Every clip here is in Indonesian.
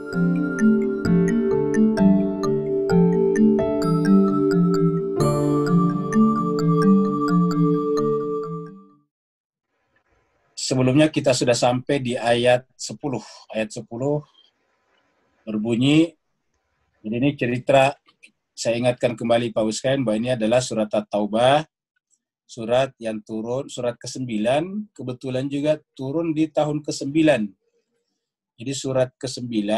Sebelumnya kita sudah sampai di ayat 10. Ayat 10 berbunyi, jadi ini cerita, saya ingatkan kembali Pak Uskain bahwa ini adalah surat At-Taubah, surat yang turun, surat ke-9, kebetulan juga turun di tahun ke-9. Jadi surat ke-9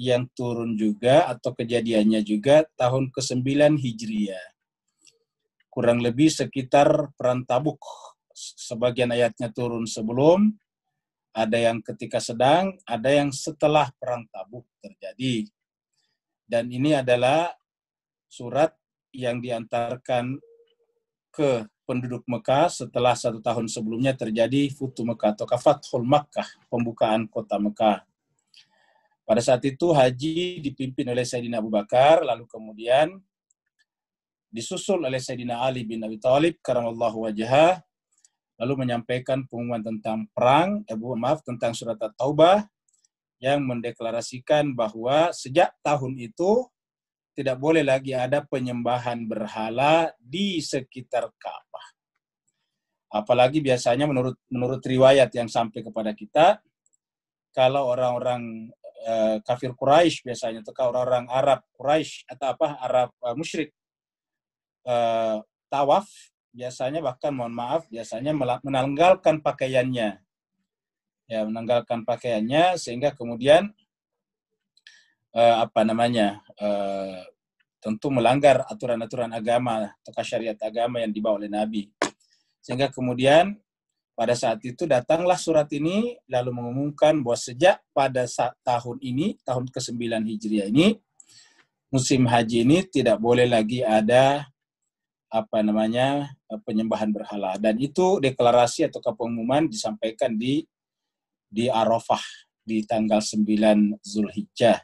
yang turun juga atau kejadiannya juga tahun ke-9 Hijriah. Kurang lebih sekitar perang Tabuk. Sebagian ayatnya turun sebelum, ada yang ketika sedang, ada yang setelah perang Tabuk terjadi. Dan ini adalah surat yang diantarkan ke penduduk Mekah setelah 1 tahun sebelumnya terjadi Futu Mekah atau Fathul Makkah, pembukaan kota Mekah. Pada saat itu haji dipimpin oleh Sayyidina Abu Bakar, lalu kemudian disusul oleh Sayyidina Ali bin Abi Thalib karamallahu wajhah, lalu menyampaikan pengumuman tentang perang, tentang surat At-Taubah yang mendeklarasikan bahwa sejak tahun itu tidak boleh lagi ada penyembahan berhala di sekitar Ka'bah. Apalagi biasanya menurut riwayat yang sampai kepada kita, kalau orang-orang kafir Quraisy biasanya, atau orang-orang Arab Quraisy atau Arab musyrik tawaf, biasanya bahkan biasanya menanggalkan pakaiannya. Ya, menanggalkan pakaiannya sehingga kemudian tentu melanggar aturan-aturan agama atau syariat agama yang dibawa oleh Nabi. Sehingga kemudian pada saat itu datanglah surat ini lalu mengumumkan bahwa sejak pada tahun ini, tahun ke-9 Hijriah ini, musim haji ini tidak boleh lagi ada penyembahan berhala. Dan itu deklarasi atau pengumuman disampaikan di Arafah di tanggal 9 Zulhijjah.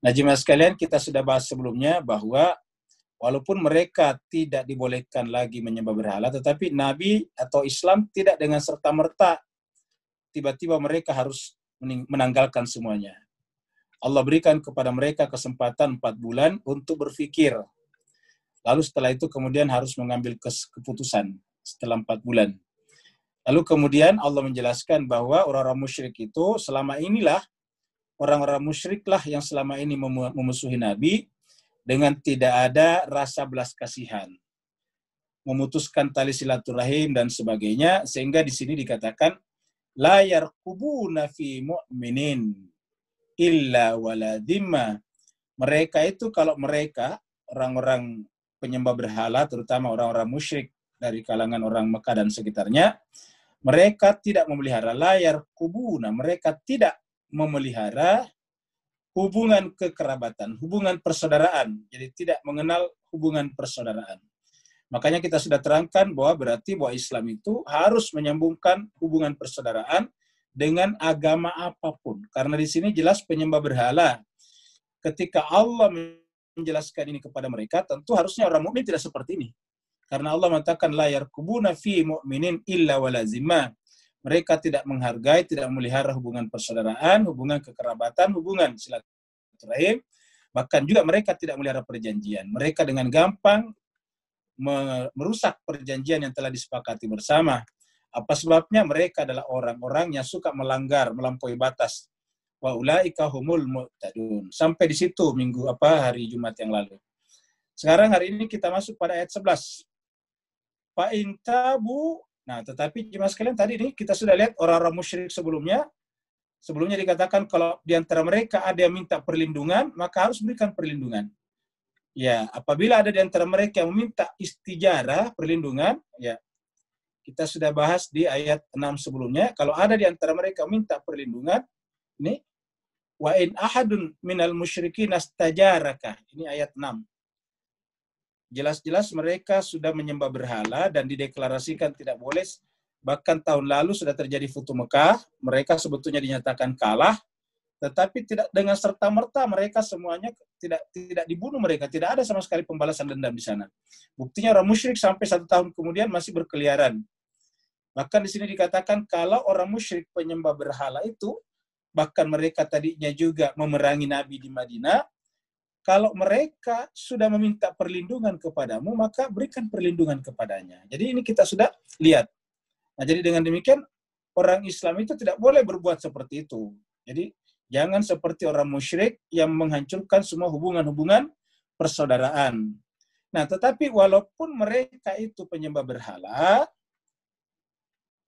Nah, jemaah sekalian, kita sudah bahas sebelumnya bahwa walaupun mereka tidak dibolehkan lagi menyembah berhala, tetapi Nabi atau Islam tidak dengan serta-merta tiba-tiba mereka harus menanggalkan semuanya. Allah berikan kepada mereka kesempatan 4 bulan untuk berfikir. Lalu setelah itu kemudian harus mengambil keputusan setelah 4 bulan. Lalu kemudian Allah menjelaskan bahwa orang-orang musyrik itu selama inilah, orang-orang musyriklah yang selama ini memusuhi Nabi dengan tidak ada rasa belas kasihan, memutuskan tali silaturahim dan sebagainya, sehingga di sini dikatakan la yarqubuna fi mu'minin illa wala dhimma. Mereka itu, kalau mereka orang-orang penyembah berhala, terutama orang-orang musyrik dari kalangan orang Mekah dan sekitarnya, mereka tidak memelihara layar kubuna, mereka tidak memelihara hubungan kekerabatan, hubungan persaudaraan. Jadi tidak mengenal hubungan persaudaraan. Makanya kita sudah terangkan bahwa berarti bahwa Islam itu harus menyambungkan hubungan persaudaraan dengan agama apapun. Karena di sini jelas penyembah berhala. Ketika Allah menjelaskan ini kepada mereka, tentu harusnya orang mukmin tidak seperti ini. Karena Allah mengatakan la yarqubuna fi mu'minin illa wala zimma. Mereka tidak menghargai, tidak memelihara hubungan persaudaraan, hubungan kekerabatan, hubungan silaturahim. Bahkan juga mereka tidak memelihara perjanjian. Mereka dengan gampang merusak perjanjian yang telah disepakati bersama. Apa sebabnya? Mereka adalah orang-orang yang suka melanggar, melampaui batas. Wa ulaika humul mu'tadun. Sampai di situ hari Jumat yang lalu. Sekarang hari ini kita masuk pada ayat 11. Fa in tabu. Nah, tetapi jemaah sekalian, tadi nih kita sudah lihat orang-orang musyrik sebelumnya dikatakan kalau di antara mereka ada yang minta perlindungan, maka harus berikan perlindungan. Ya, apabila ada di antara mereka yang meminta istijarah, perlindungan, ya, kita sudah bahas di ayat 6 sebelumnya, kalau ada di antara mereka yang minta perlindungan, ini, wa in ahadun minal musyrikin astajaraka, ini ayat 6. Jelas-jelas mereka sudah menyembah berhala dan dideklarasikan tidak boleh. Bahkan tahun lalu sudah terjadi Futu Mekah, mereka sebetulnya dinyatakan kalah, tetapi tidak dengan serta-merta mereka semuanya tidak dibunuh mereka, tidak ada sama sekali pembalasan dendam di sana. Buktinya orang musyrik sampai 1 tahun kemudian masih berkeliaran. Bahkan di sini dikatakan kalau orang musyrik penyembah berhala itu bahkan mereka tadinya juga memerangi Nabi di Madinah, kalau mereka sudah meminta perlindungan kepadamu, maka berikan perlindungan kepadanya. Jadi ini kita sudah lihat. Nah, jadi dengan demikian, orang Islam itu tidak boleh berbuat seperti itu. Jadi, jangan seperti orang musyrik yang menghancurkan semua hubungan-hubungan persaudaraan. Nah, tetapi walaupun mereka itu penyembah berhala,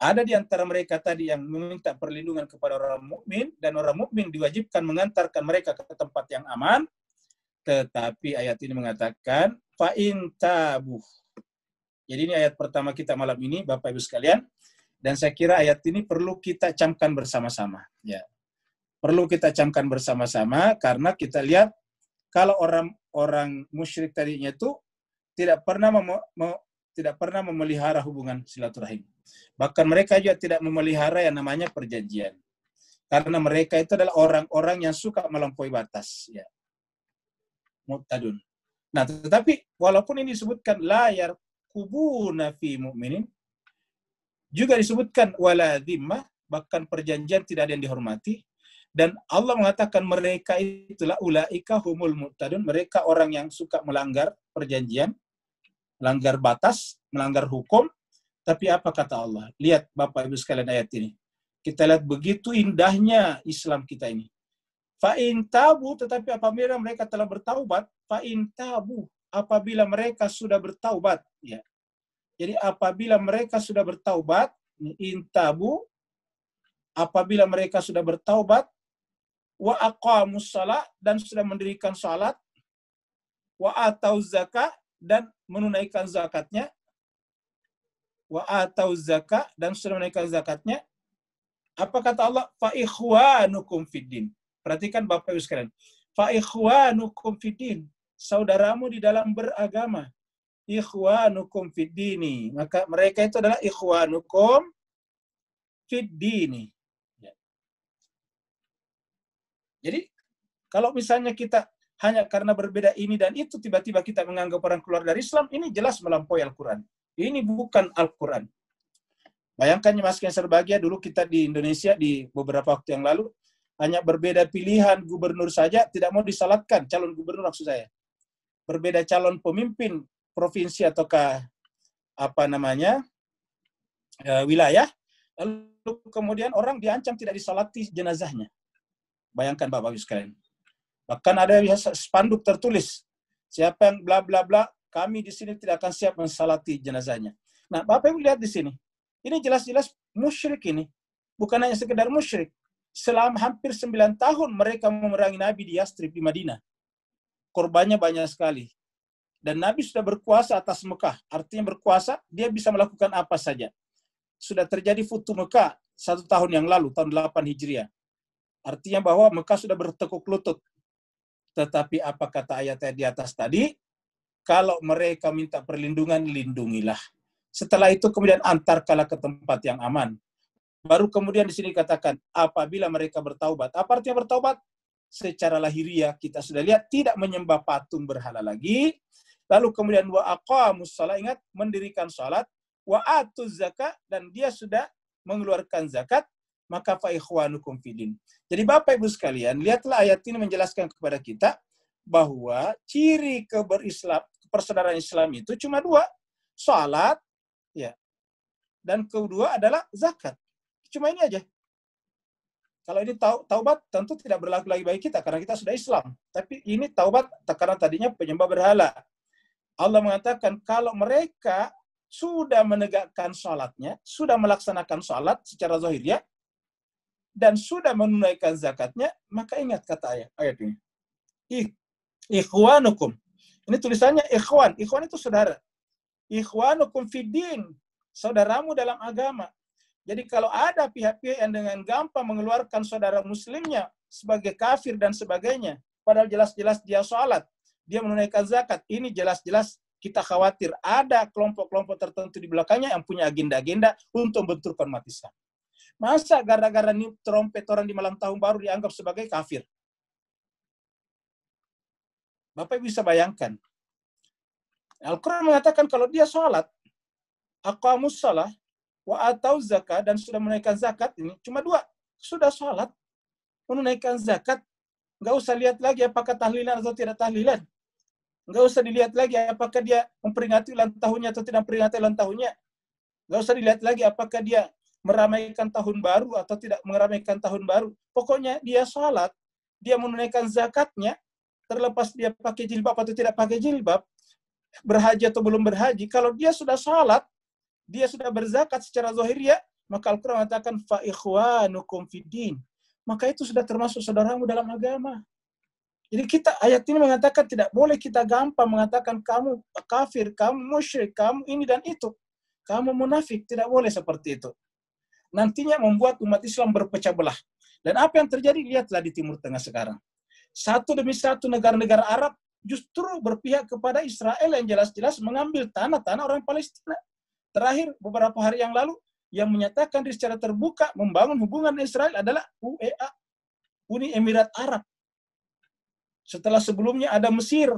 ada di antara mereka tadi yang meminta perlindungan kepada orang mukmin, dan orang mukmin diwajibkan mengantarkan mereka ke tempat yang aman. Tetapi ayat ini mengatakan fa'in tabuh. Jadi ini ayat pertama kita malam ini, Bapak Ibu sekalian, dan saya kira ayat ini perlu kita camkan bersama-sama. Ya, perlu kita camkan bersama-sama karena kita lihat kalau orang musyrik tadinya itu tidak pernah memelihara hubungan silaturahim. Bahkan mereka juga tidak memelihara yang namanya perjanjian. Karena mereka itu adalah orang-orang yang suka melampaui batas. Ya. Mu'tadun. Nah, tetapi walaupun ini disebutkan la yarqubuna fi mu'minin, juga disebutkan wala dhimmah, bahkan perjanjian tidak ada yang dihormati. Dan Allah mengatakan mereka itulah ulaika humul mu'tadun, mereka orang yang suka melanggar perjanjian, melanggar batas, melanggar hukum. Tapi apa kata Allah? Lihat Bapak Ibu sekalian ayat ini. Kita lihat begitu indahnya Islam kita ini. Fa'in tabu, tetapi apabila mereka telah bertaubat, fa'in tabu, apabila mereka sudah bertaubat, ya. Jadi apabila mereka sudah bertaubat, intabu, apabila mereka sudah bertaubat, wa aqamus shalah, dan sudah mendirikan salat, wa atau zakat, dan menunaikan zakatnya, wa atau zakat, dan sudah menunaikan zakatnya, apa kata Allah? Fa ikhwanukum fiddin. Perhatikan Bapak Ibu sekalian. Fa ikhwanukum fiddin, saudaramu di dalam beragama. Ikhwanukum fiddini, maka mereka itu adalah ikhwanukum fiddini. Ya. Jadi kalau misalnya kita hanya karena berbeda ini dan itu tiba-tiba kita menganggap orang keluar dari Islam, ini jelas melampaui Al-Quran. Ini bukan Al-Quran. Bayangkan Mas yang berbahagia, dulu kita di Indonesia di beberapa waktu yang lalu hanya berbeda pilihan gubernur saja tidak mau disalatkan, calon gubernur maksud saya. Berbeda calon pemimpin provinsi ataukah wilayah, lalu kemudian orang diancam tidak disalati jenazahnya. Bayangkan Bapak Ibu sekalian. Bahkan ada spanduk tertulis, siapa yang bla bla bla, kami di sini tidak akan siap mensalati jenazahnya. Nah, Bapak Ibu lihat di sini. Ini jelas-jelas musyrik ini. Bukan hanya sekedar musyrik. Selama hampir 9 tahun mereka memerangi Nabi di Yastrib di Madinah. Korbannya banyak sekali. Dan Nabi sudah berkuasa atas Mekah. Artinya berkuasa, dia bisa melakukan apa saja. Sudah terjadi Futuh Mekah 1 tahun yang lalu, tahun 8 Hijriah. Artinya bahwa Mekah sudah bertekuk lutut. Tetapi apa kata ayatnya di atas tadi? Kalau mereka minta perlindungan, lindungilah. Setelah itu kemudian antarkanlah ke tempat yang aman. Baru kemudian di sini katakan, apabila mereka bertaubat. Apa artinya bertaubat? Secara lahiriah kita sudah lihat, tidak menyembah patung berhala lagi. Lalu kemudian wa aqamus shalah, ingat, mendirikan salat, wa atuz zakat, dan dia sudah mengeluarkan zakat, maka fa ikhwanukum fiddin. Jadi Bapak Ibu sekalian, lihatlah ayat ini menjelaskan kepada kita bahwa ciri persaudaraan Islam itu cuma 2, salat, ya, dan kedua adalah zakat. Cuma ini aja. Kalau ini taubat tentu tidak berlaku lagi bagi kita karena kita sudah Islam. Tapi ini taubat karena tadinya penyembah berhala. Allah mengatakan kalau mereka sudah menegakkan salatnya, sudah melaksanakan salat secara zahiriyah, dan sudah menunaikan zakatnya, maka ingat kata ayat ini. Ikhwanukum. Ini tulisannya ikhwan. Ikhwan itu saudara. Ikhwanukum fiddin. Saudaramu dalam agama. Jadi kalau ada pihak-pihak yang dengan gampang mengeluarkan saudara muslimnya sebagai kafir dan sebagainya, padahal jelas-jelas dia sholat, dia menunaikan zakat, ini jelas-jelas kita khawatir ada kelompok-kelompok tertentu di belakangnya yang punya agenda-agenda untuk membenturkan umat Islam. Masa gara-gara niup trompet orang di malam tahun baru dianggap sebagai kafir? Bapak bisa bayangkan. Al-Quran mengatakan kalau dia sholat, aqamus shalah, wa atau zakat, dan sudah menunaikan zakat, ini cuma 2. Sudah sholat, menunaikan zakat, nggak usah lihat lagi apakah tahlilan atau tidak tahlilan. Nggak usah dilihat lagi apakah dia memperingati ulang tahunnya atau tidak memperingati ulang tahunnya. Nggak usah dilihat lagi apakah dia meramaikan tahun baru atau tidak meramaikan tahun baru. Pokoknya dia sholat, dia menunaikan zakatnya, terlepas dia pakai jilbab atau tidak pakai jilbab, berhaji atau belum berhaji. Kalau dia sudah sholat, dia sudah berzakat secara zahiriyah, maka Al-Quran mengatakan fa ikhwanukum fiddin. Maka itu sudah termasuk saudaramu dalam agama. Jadi ayat ini mengatakan tidak boleh kita gampang mengatakan kamu kafir, kamu musyrik, kamu ini dan itu. Kamu munafik, tidak boleh seperti itu. Nantinya membuat umat Islam berpecah belah. Dan apa yang terjadi? Lihatlah di Timur Tengah sekarang. Satu demi satu negara-negara Arab justru berpihak kepada Israel yang jelas-jelas mengambil tanah-tanah orang Palestina. Terakhir, beberapa hari yang lalu, yang menyatakan secara terbuka membangun hubungan Israel adalah UEA, Uni Emirat Arab. Setelah sebelumnya ada Mesir.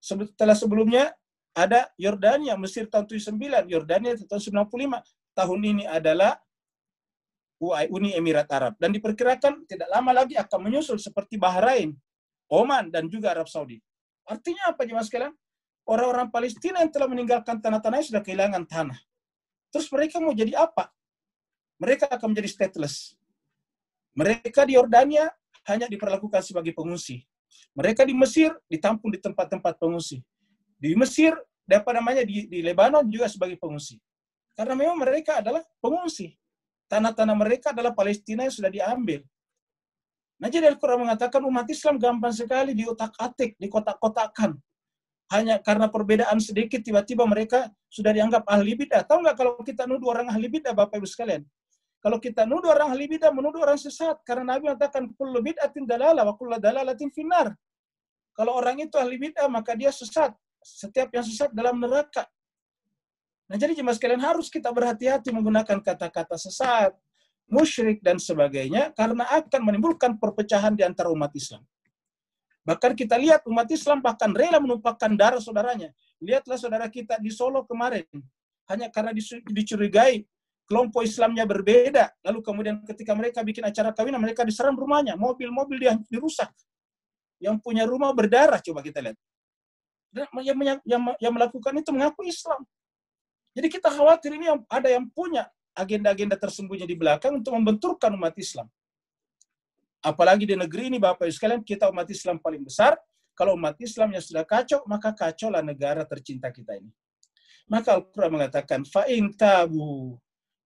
Setelah sebelumnya ada Yordania, Mesir tahun 79, Yordania tahun 95. Tahun ini adalah Uni Emirat Arab. Dan diperkirakan tidak lama lagi akan menyusul seperti Bahrain, Oman, dan juga Arab Saudi. Artinya apa jemaah sekalian? Orang-orang Palestina yang telah meninggalkan tanah-tanahnya sudah kehilangan tanah. Terus mereka mau jadi apa? Mereka akan menjadi stateless. Mereka di Yordania hanya diperlakukan sebagai pengungsi. Mereka di Mesir ditampung di tempat-tempat pengungsi. Di Mesir, di Lebanon juga sebagai pengungsi. Karena memang mereka adalah pengungsi. Tanah-tanah mereka adalah Palestina yang sudah diambil. Nah, jadi Al-Quran mengatakan umat Islam gampang sekali diotak-atik, dikotak-kotakan. Hanya karena perbedaan sedikit, tiba-tiba mereka sudah dianggap ahli bid'ah. Tahu nggak kalau kita nuduh orang ahli bid'ah, Bapak Ibu sekalian? Kalau kita nuduh orang ahli bid'ah, menuduh orang sesat. Karena Nabi mengatakan, kullu bid'atin dalalah wa kullu dalalatin finnar. Kalau orang itu ahli bid'ah, maka dia sesat. Setiap yang sesat dalam neraka. Nah, jadi jemaah sekalian harus kita berhati-hati menggunakan kata-kata sesat, musyrik, dan sebagainya, karena akan menimbulkan perpecahan di antara umat Islam. Bahkan kita lihat umat Islam bahkan rela menumpahkan darah saudaranya. Lihatlah saudara kita di Solo kemarin. Hanya karena dicurigai kelompok Islamnya berbeda. Lalu kemudian ketika mereka bikin acara kawinan, mereka diserang rumahnya. Mobil-mobil dirusak. Yang punya rumah berdarah, coba kita lihat. Dan yang melakukan itu mengaku Islam. Jadi kita khawatir ini ada yang punya agenda-agenda tersembunyi di belakang untuk membenturkan umat Islam. Apalagi di negeri ini, Bapak Ibu sekalian, kita umat Islam paling besar. Kalau umat Islam yang sudah kacau, maka kacaulah negara tercinta kita ini. Maka Al-Quran mengatakan, fa'in tabu.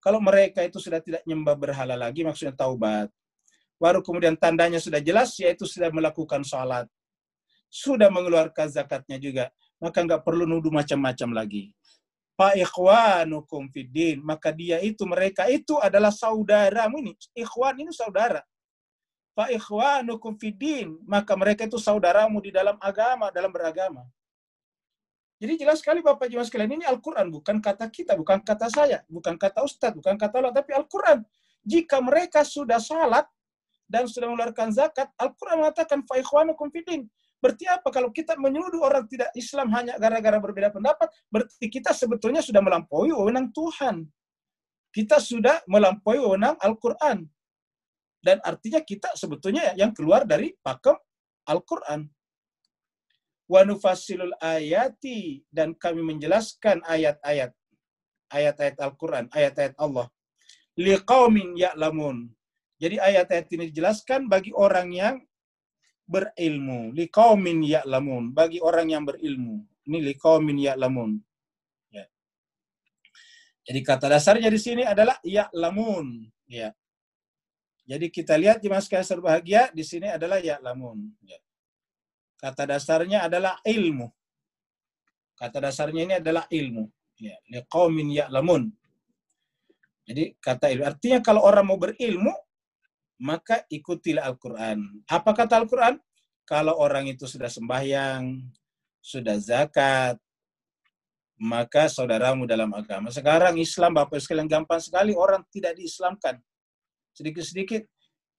Kalau mereka itu sudah tidak nyembah berhala lagi, maksudnya taubat. Baru kemudian tandanya sudah jelas, yaitu sudah melakukan sholat. Sudah mengeluarkan zakatnya juga. Maka nggak perlu nuduh macam-macam lagi. Fa ikhwanukum fiddin. Maka mereka itu adalah saudaramu ini. Ikhwan ini saudara. Fa ikhwanukum fiddin, maka mereka itu saudaramu di dalam agama, dalam beragama. Jadi jelas sekali Bapak Ibu sekalian, ini Al-Quran, bukan kata kita, bukan kata saya, bukan kata Ustadz, bukan kata Allah, tapi Al-Quran. Jika mereka sudah salat dan sudah mengeluarkan zakat, Al-Quran mengatakan fa ikhwanukum fiddin. Berarti apa? Kalau kita menyuruh orang tidak Islam hanya gara-gara berbeda pendapat, berarti kita sebetulnya sudah melampaui wewenang Tuhan. Kita sudah melampaui wewenang Al-Quran. Dan artinya kita sebetulnya yang keluar dari pakem Al-Quran. Wa nufassilul ayati, dan kami menjelaskan ayat-ayat Al-Quran, ayat-ayat Allah. Liqaumin ya'lamun. Jadi ayat-ayat ini dijelaskan bagi orang yang berilmu. Liqaumin ya'lamun, bagi orang yang berilmu. Ini liqaumin ya'lamun. Ya. Jadi kata dasarnya di sini adalah ya'lamun. Ya. Jadi kita lihat di maskah berbahagia di sini adalah ya'lamun. Ya. Kata dasarnya adalah ilmu. Kata dasarnya ini adalah ilmu. Ya, liqaumin ya'lamun. Jadi kata ilmu. Artinya kalau orang mau berilmu, maka ikutilah Al-Quran. Apa kata Al-Quran? Kalau orang itu sudah sembahyang, sudah zakat, maka saudaramu dalam agama. Sekarang Islam, Bapak sekalian, gampang sekali orang tidak diislamkan. Sedikit-sedikit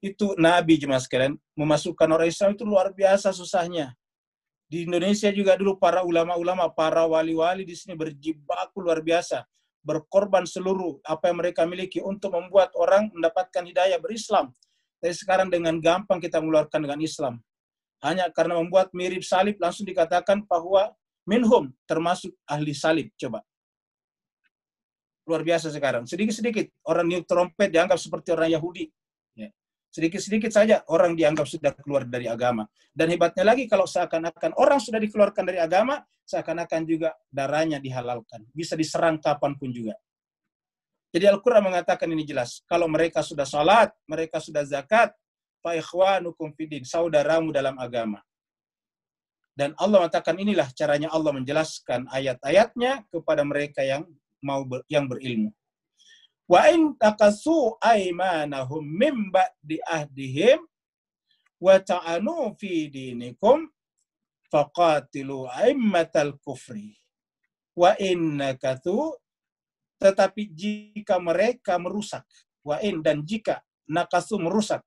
itu Nabi jemaah sekalian memasukkan orang Islam itu luar biasa susahnya. Di Indonesia juga dulu para ulama-ulama, para wali-wali di sini berjibaku luar biasa, berkorban seluruh apa yang mereka miliki untuk membuat orang mendapatkan hidayah berislam. Tapi sekarang dengan gampang kita mengeluarkan dengan Islam. Hanya karena membuat mirip salib langsung dikatakan bahwa minhum, termasuk ahli salib. Coba. Luar biasa sekarang. Sedikit-sedikit orang niup trompet dianggap seperti orang Yahudi. Ya. Sedikit-sedikit saja orang dianggap sudah keluar dari agama. Dan hebatnya lagi kalau seakan-akan orang sudah dikeluarkan dari agama, seakan-akan juga darahnya dihalalkan. Bisa diserang kapanpun juga. Jadi Al-Quran mengatakan ini jelas. Kalau mereka sudah salat, mereka sudah zakat, fa ikhwanukum fiddin, saudaramu dalam agama. Dan Allah mengatakan inilah caranya Allah menjelaskan ayat-ayatnya kepada mereka yang yang berilmu. Wa in taqasu aymanahum min ba'di ahdihim wa ta'anu fi dinikum faqatilu aimmatal kufri. Wa in nakathu, tetapi jika mereka merusak, wa in, dan jika nakasu merusak,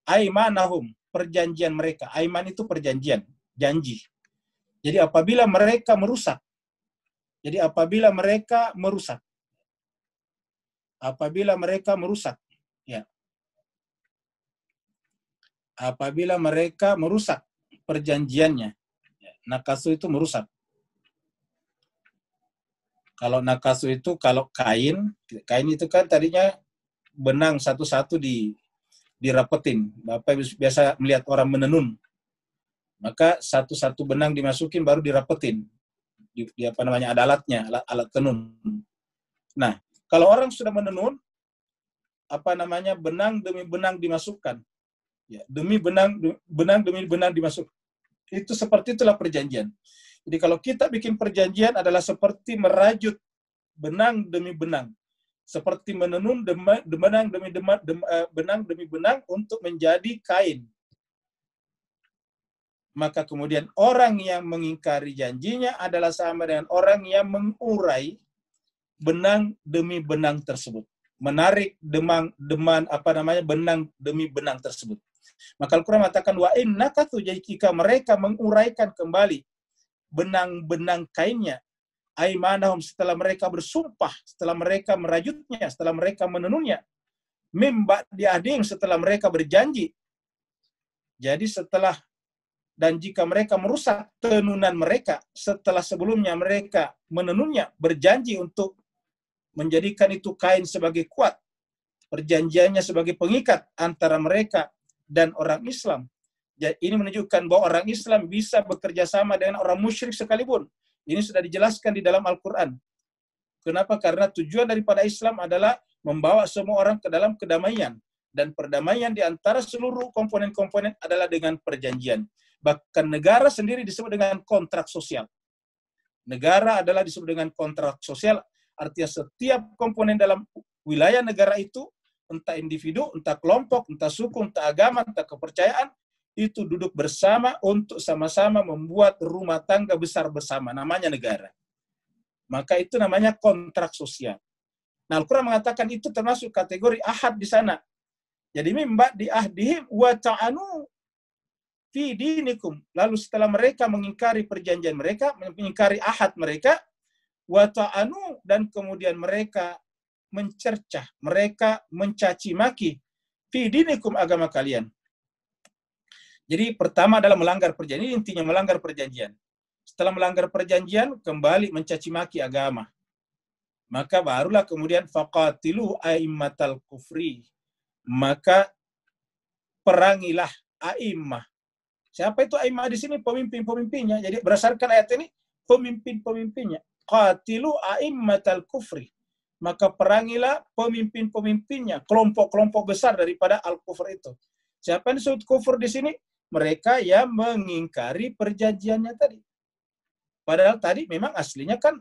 aimanahum, perjanjian mereka. Aiman itu perjanjian, janji. Jadi apabila mereka merusak, ya, apabila mereka merusak perjanjiannya, ya, nakasu itu merusak. Kalau nakasu itu, kalau kain itu kan tadinya benang satu-satu dirapetin. Bapak biasa melihat orang menenun. Maka satu-satu benang dimasukin baru dirapetin. Di apa namanya, ada alatnya, alat tenun. Nah, kalau orang sudah menenun, apa namanya, benang demi benang dimasukkan. Ya, demi benang demi benang dimasuk. Itu seperti itulah perjanjian. Jadi kalau kita bikin perjanjian adalah seperti merajut benang demi benang. Seperti menenun benang demi benang untuk menjadi kain. Maka kemudian orang yang mengingkari janjinya adalah sama dengan orang yang mengurai benang demi benang tersebut. Menarik benang demi benang tersebut. Maka Al-Quran mengatakan, wa innakathu, jika mereka menguraikan kembali benang-benang kainnya, aimanahum, setelah mereka bersumpah, setelah mereka merajutnya, setelah mereka menenunnya, mimba diading, setelah mereka berjanji. Jadi setelah, dan jika mereka merusak tenunan mereka, setelah sebelumnya mereka menenunnya, berjanji untuk menjadikan itu kain sebagai kuat, perjanjiannya sebagai pengikat antara mereka dan orang Islam. Jadi ini menunjukkan bahwa orang Islam bisa bekerja sama dengan orang musyrik sekalipun. Ini sudah dijelaskan di dalam Al-Quran. Kenapa? Karena tujuan daripada Islam adalah membawa semua orang ke dalam kedamaian. Dan perdamaian di antara seluruh komponen-komponen adalah dengan perjanjian. Bahkan negara sendiri disebut dengan kontrak sosial. Negara adalah disebut dengan kontrak sosial, artinya setiap komponen dalam wilayah negara itu, entah individu, entah kelompok, entah suku, entah agama, entah kepercayaan, itu duduk bersama untuk sama-sama membuat rumah tangga besar bersama, namanya negara. Maka itu namanya kontrak sosial. Nah, Al-Quran mengatakan itu termasuk kategori ahad di sana. Jadi mimba di ahdihim wa ta'anu fi dinikum. Lalu setelah mereka mengingkari perjanjian mereka, mengingkari ahad mereka, wa ta'anu, dan kemudian mereka mencercah, mereka mencaci maki fi dinikum, agama kalian. Jadi pertama adalah melanggar perjanjian, intinya melanggar perjanjian. Setelah melanggar perjanjian, kembali mencaci maki agama. Maka barulah kemudian faqatilu aimmatal kufri. Maka perangilah a'immah. Siapa itu a'immah di sini? Pemimpin-pemimpinnya. Jadi berdasarkan ayat ini, pemimpin-pemimpinnya. Qatilu a'immatal kufri. Maka perangilah pemimpin-pemimpinnya, kelompok-kelompok besar daripada al-kufur itu. Siapa yang disebut kufur di sini? Mereka yang mengingkari perjanjiannya tadi. Padahal tadi memang aslinya kan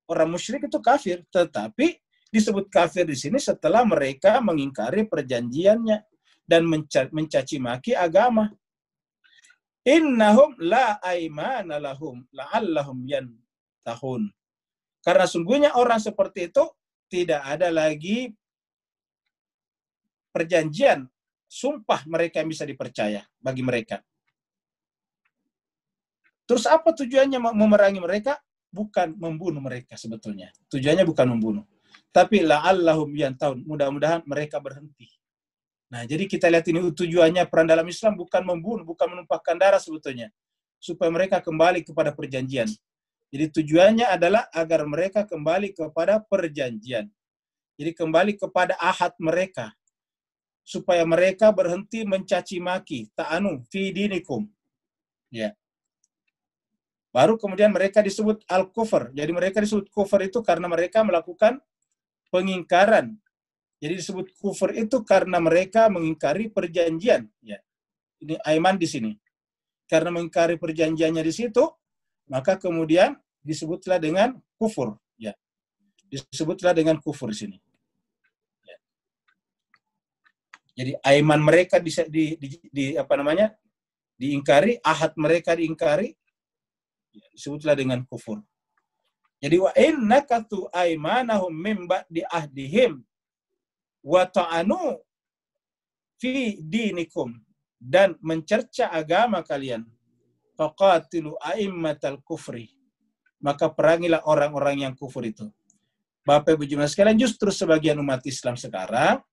orang musyrik itu kafir, tetapi disebut kafir di sini setelah mereka mengingkari perjanjiannya dan mencaci maki agama. Innahum la aimana lahum la'allahum yantahun. Karena sungguhnya orang seperti itu tidak ada lagi perjanjian, sumpah mereka yang bisa dipercaya bagi mereka. Terus apa tujuannya memerangi mereka? Bukan membunuh mereka sebetulnya. Tujuannya bukan membunuh. Tapi la'allahum yantahun. Mudah-mudahan mereka berhenti. Nah, jadi kita lihat ini tujuannya perang dalam Islam bukan membunuh, bukan menumpahkan darah sebetulnya. Supaya mereka kembali kepada perjanjian. Jadi tujuannya adalah agar mereka kembali kepada perjanjian. Jadi kembali kepada ahad mereka. Supaya mereka berhenti mencaci maki. Ta'anu fi dinikum. Ya. Baru kemudian mereka disebut al-kufr. Jadi mereka disebut kufur itu karena mereka melakukan pengingkaran. Jadi disebut kufur itu karena mereka mengingkari perjanjian. Ya. Ini aiman di sini. Karena mengingkari perjanjiannya di situ, maka kemudian disebutlah dengan kufur. Ya. Disebutlah dengan kufur di sini. Ya. Jadi aiman mereka diingkari, ahad mereka diingkari, ya, disebutlah dengan kufur. Jadi wa innakatu aimanahum min ba'di ahdihim wa ta'anu fi dinikum, dan mencerca agama kalian, faqatilu a'immatal kufri, maka perangilah orang-orang yang kufur itu. Bapak Ibu jemaah sekalian, justru sebagian umat Islam sekarang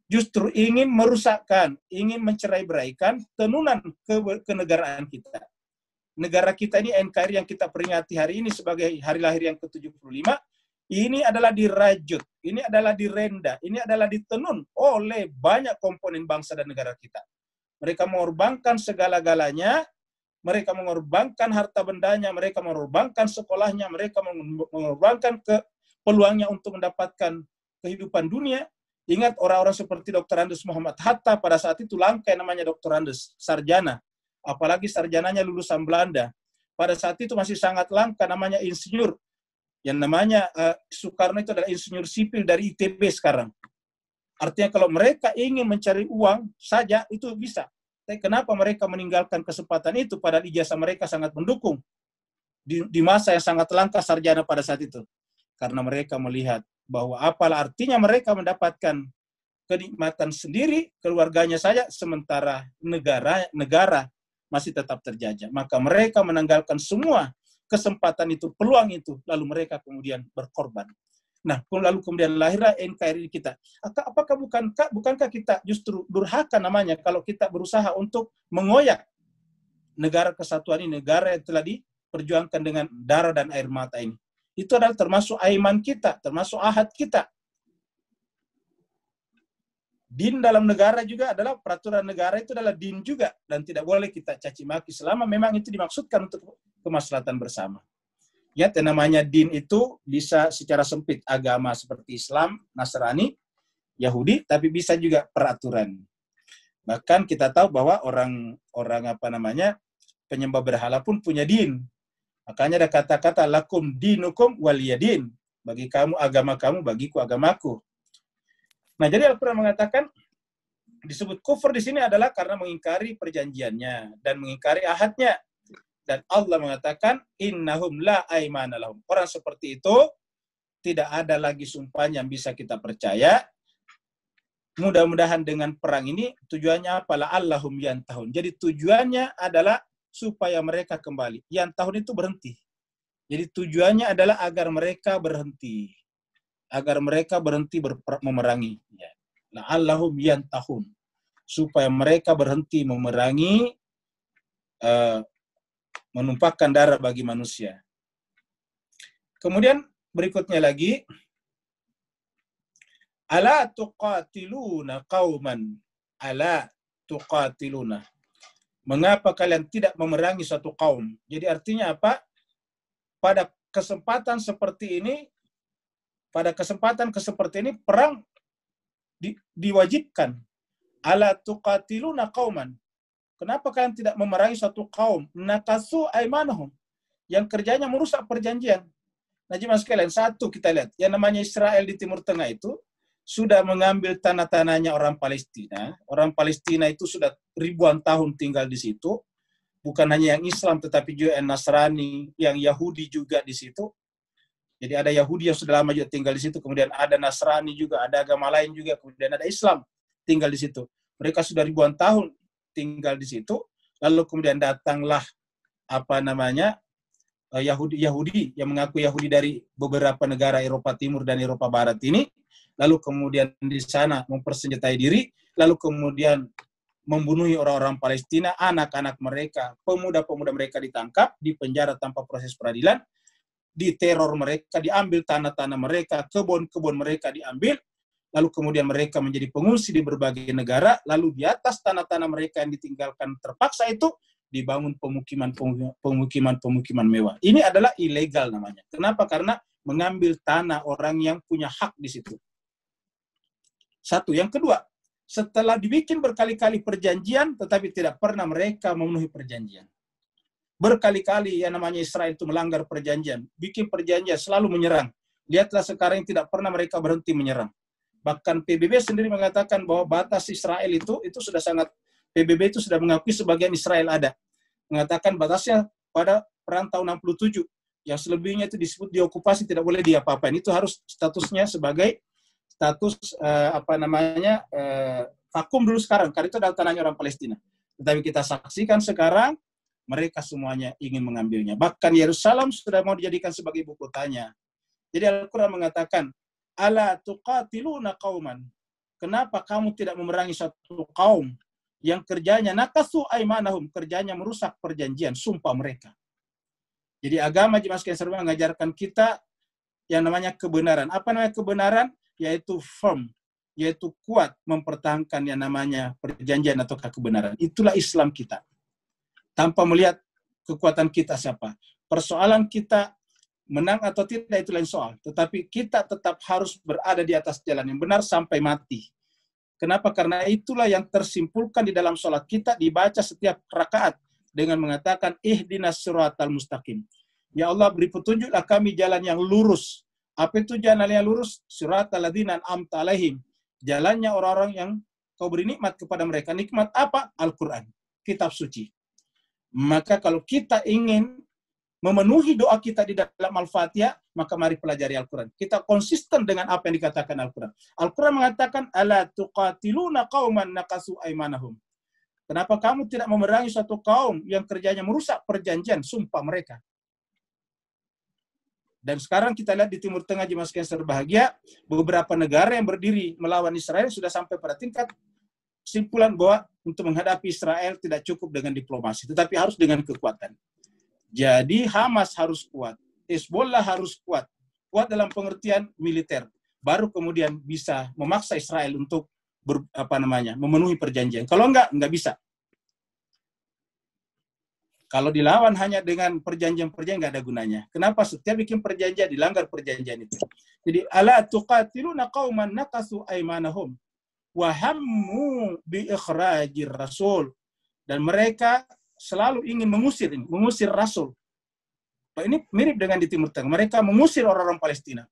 justru ingin merusakkan, ingin mencerai-beraikan tenunan kenegaraan kita. Negara kita ini NKRI yang kita peringati hari ini sebagai hari lahir yang ke-75, ini adalah dirajut, ini adalah direnda, ini adalah ditenun oleh banyak komponen bangsa dan negara kita. Mereka mengorbankan segala-galanya, mereka mengorbankan harta bendanya, mereka mengorbankan sekolahnya, mereka mengorbankan peluangnya untuk mendapatkan kehidupan dunia. Ingat orang-orang seperti Dr. Andes Muhammad Hatta pada saat itu langka namanya Dr. Andes, sarjana. Apalagi sarjananya lulusan Belanda. Pada saat itu masih sangat langka namanya insinyur. Yang namanya Soekarno itu adalah insinyur sipil dari ITB sekarang. Artinya kalau mereka ingin mencari uang saja itu bisa. Tapi kenapa mereka meninggalkan kesempatan itu padahal ijazah mereka sangat mendukung di masa yang sangat langka sarjana pada saat itu? Karena mereka melihat bahwa apalah artinya mereka mendapatkan kenikmatan sendiri, keluarganya saja, sementara negara masih tetap terjajah. Maka mereka menanggalkan semua kesempatan itu, peluang itu, lalu mereka kemudian berkorban. Nah, lalu kemudian lahirlah NKRI kita. Apakah bukankah kita justru durhaka namanya kalau kita berusaha untuk mengoyak negara kesatuan ini, negara yang telah diperjuangkan dengan darah dan air mata ini? Itu adalah termasuk aiman kita, termasuk ahad kita. Din dalam negara juga adalah peraturan negara, itu adalah din juga, dan tidak boleh kita caci maki selama memang itu dimaksudkan untuk kemaslahatan bersama. Ya, namanya din itu bisa secara sempit agama seperti Islam, Nasrani, Yahudi, tapi bisa juga peraturan. Bahkan kita tahu bahwa orang penyembah berhala pun punya din. Makanya ada kata-kata lakum dinukum waliyadin. Bagi kamu agama kamu, bagiku agamaku. Nah, jadi Al-Quran mengatakan disebut kufur di sini adalah karena mengingkari perjanjiannya dan mengingkari ahadnya. Dan Allah mengatakan innahum la aimana lahum. Orang seperti itu tidak ada lagi sumpah yang bisa kita percaya. Mudah-mudahan dengan perang ini tujuannya apalah Allahum yantahun. Jadi tujuannya adalah supaya mereka kembali. Yantahun itu berhenti. Jadi tujuannya adalah agar mereka berhenti. Agar mereka berhenti memerangi. Ya. La'allahum yantahun. Supaya mereka berhenti memerangi, menumpahkan darah bagi manusia. Kemudian berikutnya lagi, ala tuqatiluna qauman, ala tuqatiluna. Mengapa kalian tidak memerangi suatu kaum? Jadi artinya apa? Pada kesempatan seperti ini, perang diwajibkan. Ala tuqatiluna qauman. Kenapa kalian tidak memerangi suatu kaum? Nakasu aimanahum. Yang kerjanya merusak perjanjian. Nah, jemaah sekalian, satu kita lihat. Yang namanya Israel di Timur Tengah itu sudah mengambil tanah-tanahnya orang Palestina. Orang Palestina itu sudah ribuan tahun tinggal di situ. Bukan hanya yang Islam, tetapi juga yang Nasrani, yang Yahudi juga di situ. Jadi ada Yahudi yang sudah lama juga tinggal di situ, kemudian ada Nasrani juga, ada agama lain juga, kemudian ada Islam tinggal di situ. Mereka sudah ribuan tahun tinggal di situ, lalu kemudian datanglah Yahudi yang mengaku Yahudi dari beberapa negara Eropa Timur dan Eropa Barat ini, lalu kemudian di sana mempersenjatai diri, lalu kemudian membunuhi orang-orang Palestina, anak-anak mereka, pemuda-pemuda mereka ditangkap, dipenjara tanpa proses peradilan, diteror mereka, diambil tanah-tanah mereka, kebun-kebun mereka diambil, lalu kemudian mereka menjadi pengungsi di berbagai negara, lalu di atas tanah-tanah mereka yang ditinggalkan terpaksa itu, dibangun pemukiman mewah. Ini adalah ilegal namanya. Kenapa? Karena mengambil tanah orang yang punya hak di situ. Satu. Yang kedua, setelah dibikin berkali-kali perjanjian, tetapi tidak pernah mereka memenuhi perjanjian. Berkali-kali yang namanya Israel itu melanggar perjanjian. Bikin perjanjian, selalu menyerang. Lihatlah sekarang tidak pernah mereka berhenti menyerang. Bahkan PBB sendiri mengatakan bahwa batas Israel itu sudah sangat, PBB itu sudah mengakui sebagian Israel ada. Mengatakan batasnya pada perang tahun 67. Yang selebihnya itu disebut diokupasi, tidak boleh diapa-apain. Itu harus statusnya sebagai status vakum dulu sekarang, karena itu adalah tanahnya orang Palestina. Tetapi kita saksikan sekarang mereka semuanya ingin mengambilnya. Bahkan Yerusalem sudah mau dijadikan sebagai ibu kotanya. Jadi Al-Quran mengatakan, ala tuqatiluna qauman. Kenapa kamu tidak memerangi satu kaum yang kerjanya nakasu aimanahum, kerjanya merusak perjanjian, sumpah mereka. Jadi agama jemaah sekalian mengajarkan kita yang namanya kebenaran. Apa namanya kebenaran? Yaitu firm, yaitu kuat mempertahankan yang namanya perjanjian atau kebenaran. Itulah Islam kita. Tanpa melihat kekuatan kita siapa. Persoalan kita menang atau tidak itu lain soal. Tetapi kita tetap harus berada di atas jalan yang benar sampai mati. Kenapa? Karena itulah yang tersimpulkan di dalam sholat kita, dibaca setiap rakaat dengan mengatakan ihdinas siratal mustaqim. Ya Allah, beri petunjuklah kami jalan yang lurus. Apa itu jalan yang lurus? Siratal ladzina an'amta alaihim. Jalannya orang-orang yang kau beri nikmat kepada mereka. Nikmat apa? Al-Quran, kitab suci. Maka kalau kita ingin memenuhi doa kita di dalam Al-Fatihah, maka mari pelajari Al-Quran. Kita konsisten dengan apa yang dikatakan Al-Quran. Al-Quran mengatakan, ala tuqatiluna qauman nakasu aimanahum. Kenapa kamu tidak memerangi suatu kaum yang kerjanya merusak perjanjian, sumpah mereka. Dan sekarang kita lihat di Timur Tengah, jemaah sekalian berbahagia, beberapa negara yang berdiri melawan Israel sudah sampai pada tingkat kesimpulan bahwa untuk menghadapi Israel tidak cukup dengan diplomasi, tetapi harus dengan kekuatan. Jadi Hamas harus kuat, Hezbollah harus kuat, kuat dalam pengertian militer, baru kemudian bisa memaksa Israel untuk memenuhi perjanjian. Kalau enggak bisa. Kalau dilawan hanya dengan perjanjian-perjanjian enggak ada gunanya. Kenapa? Setiap bikin perjanjian dilanggar perjanjian itu. Jadi ala tuqatiluna qauman nakasu aimanahum wa hammu bi ikhrajir rasul, dan mereka selalu ingin mengusir Rasul. Ini mirip dengan di Timur Tengah. Mereka mengusir orang-orang Palestina.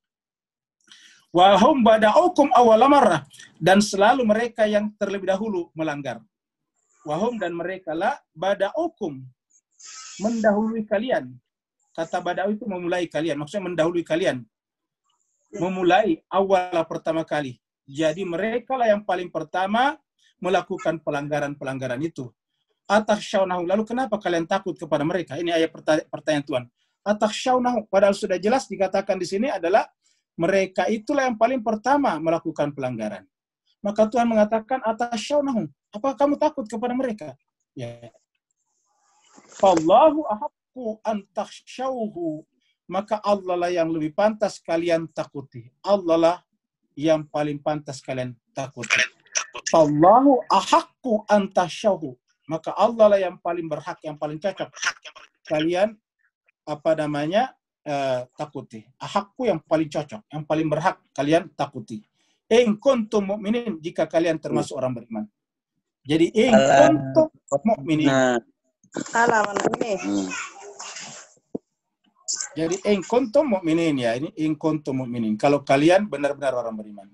Wahum bada'ukum awwala marrah, dan selalu mereka yang terlebih dahulu melanggar. Wahum, dan mereka lah bada'ukum, mendahului kalian. Kata bada'u itu memulai kalian, maksudnya mendahului kalian. Memulai awal pertama kali. Jadi mereka lah yang paling pertama melakukan pelanggaran-pelanggaran itu. Atakhshawnahu, lalu kenapa kalian takut kepada mereka? Ini ayat pertanyaan Tuhan. Atakhshawnahu, padahal sudah jelas dikatakan di sini adalah mereka itulah yang paling pertama melakukan pelanggaran. Maka Tuhan mengatakan atakhshawnahu, apakah kamu takut kepada mereka? Ya. Fallahu ahaqqu an takhshawhu, maka Allah lah yang lebih pantas kalian takuti. Allah lah yang paling pantas kalian takuti. Fallahu ahaqqu an takhshawhu, maka Allah lah yang paling berhak, yang paling cocok kalian takuti. Ahakku yang paling cocok, yang paling berhak kalian takuti. In kuntum mu'minin, jika kalian termasuk orang beriman. Jadi in kuntum mu'minin. Jadi in kuntum mu'minin, ya, ini in kuntum mu'minin. Kalau kalian benar-benar orang beriman.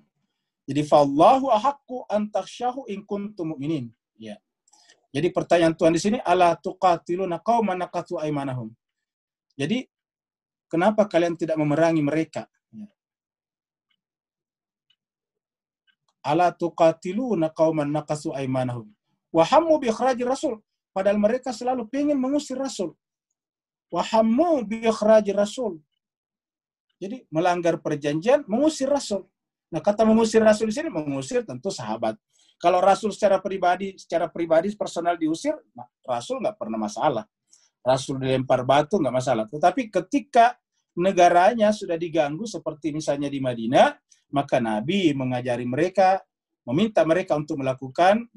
Jadi fallahu ahaqqu an takhshahu in kuntum mu'minin. Ya. Jadi pertanyaan Tuhan di sini, ala tuqatiluna qauman naqatu aimanahum. Jadi kenapa kalian tidak memerangi mereka? Ala tuqatiluna qauman naqasu aimanahum wa hammu bi ikhrajir rasul. Padahal mereka selalu ingin mengusir Rasul. wa hammu bi ikhrajir rasul. Jadi melanggar perjanjian, mengusir rasul. Nah, kata mengusir rasul di sini mengusir tentu sahabat. Kalau rasul secara pribadi personal diusir, nah, rasul nggak pernah masalah. Rasul dilempar batu nggak masalah. Tetapi ketika negaranya sudah diganggu seperti misalnya di Madinah, maka Nabi mengajari mereka, meminta mereka untuk melakukan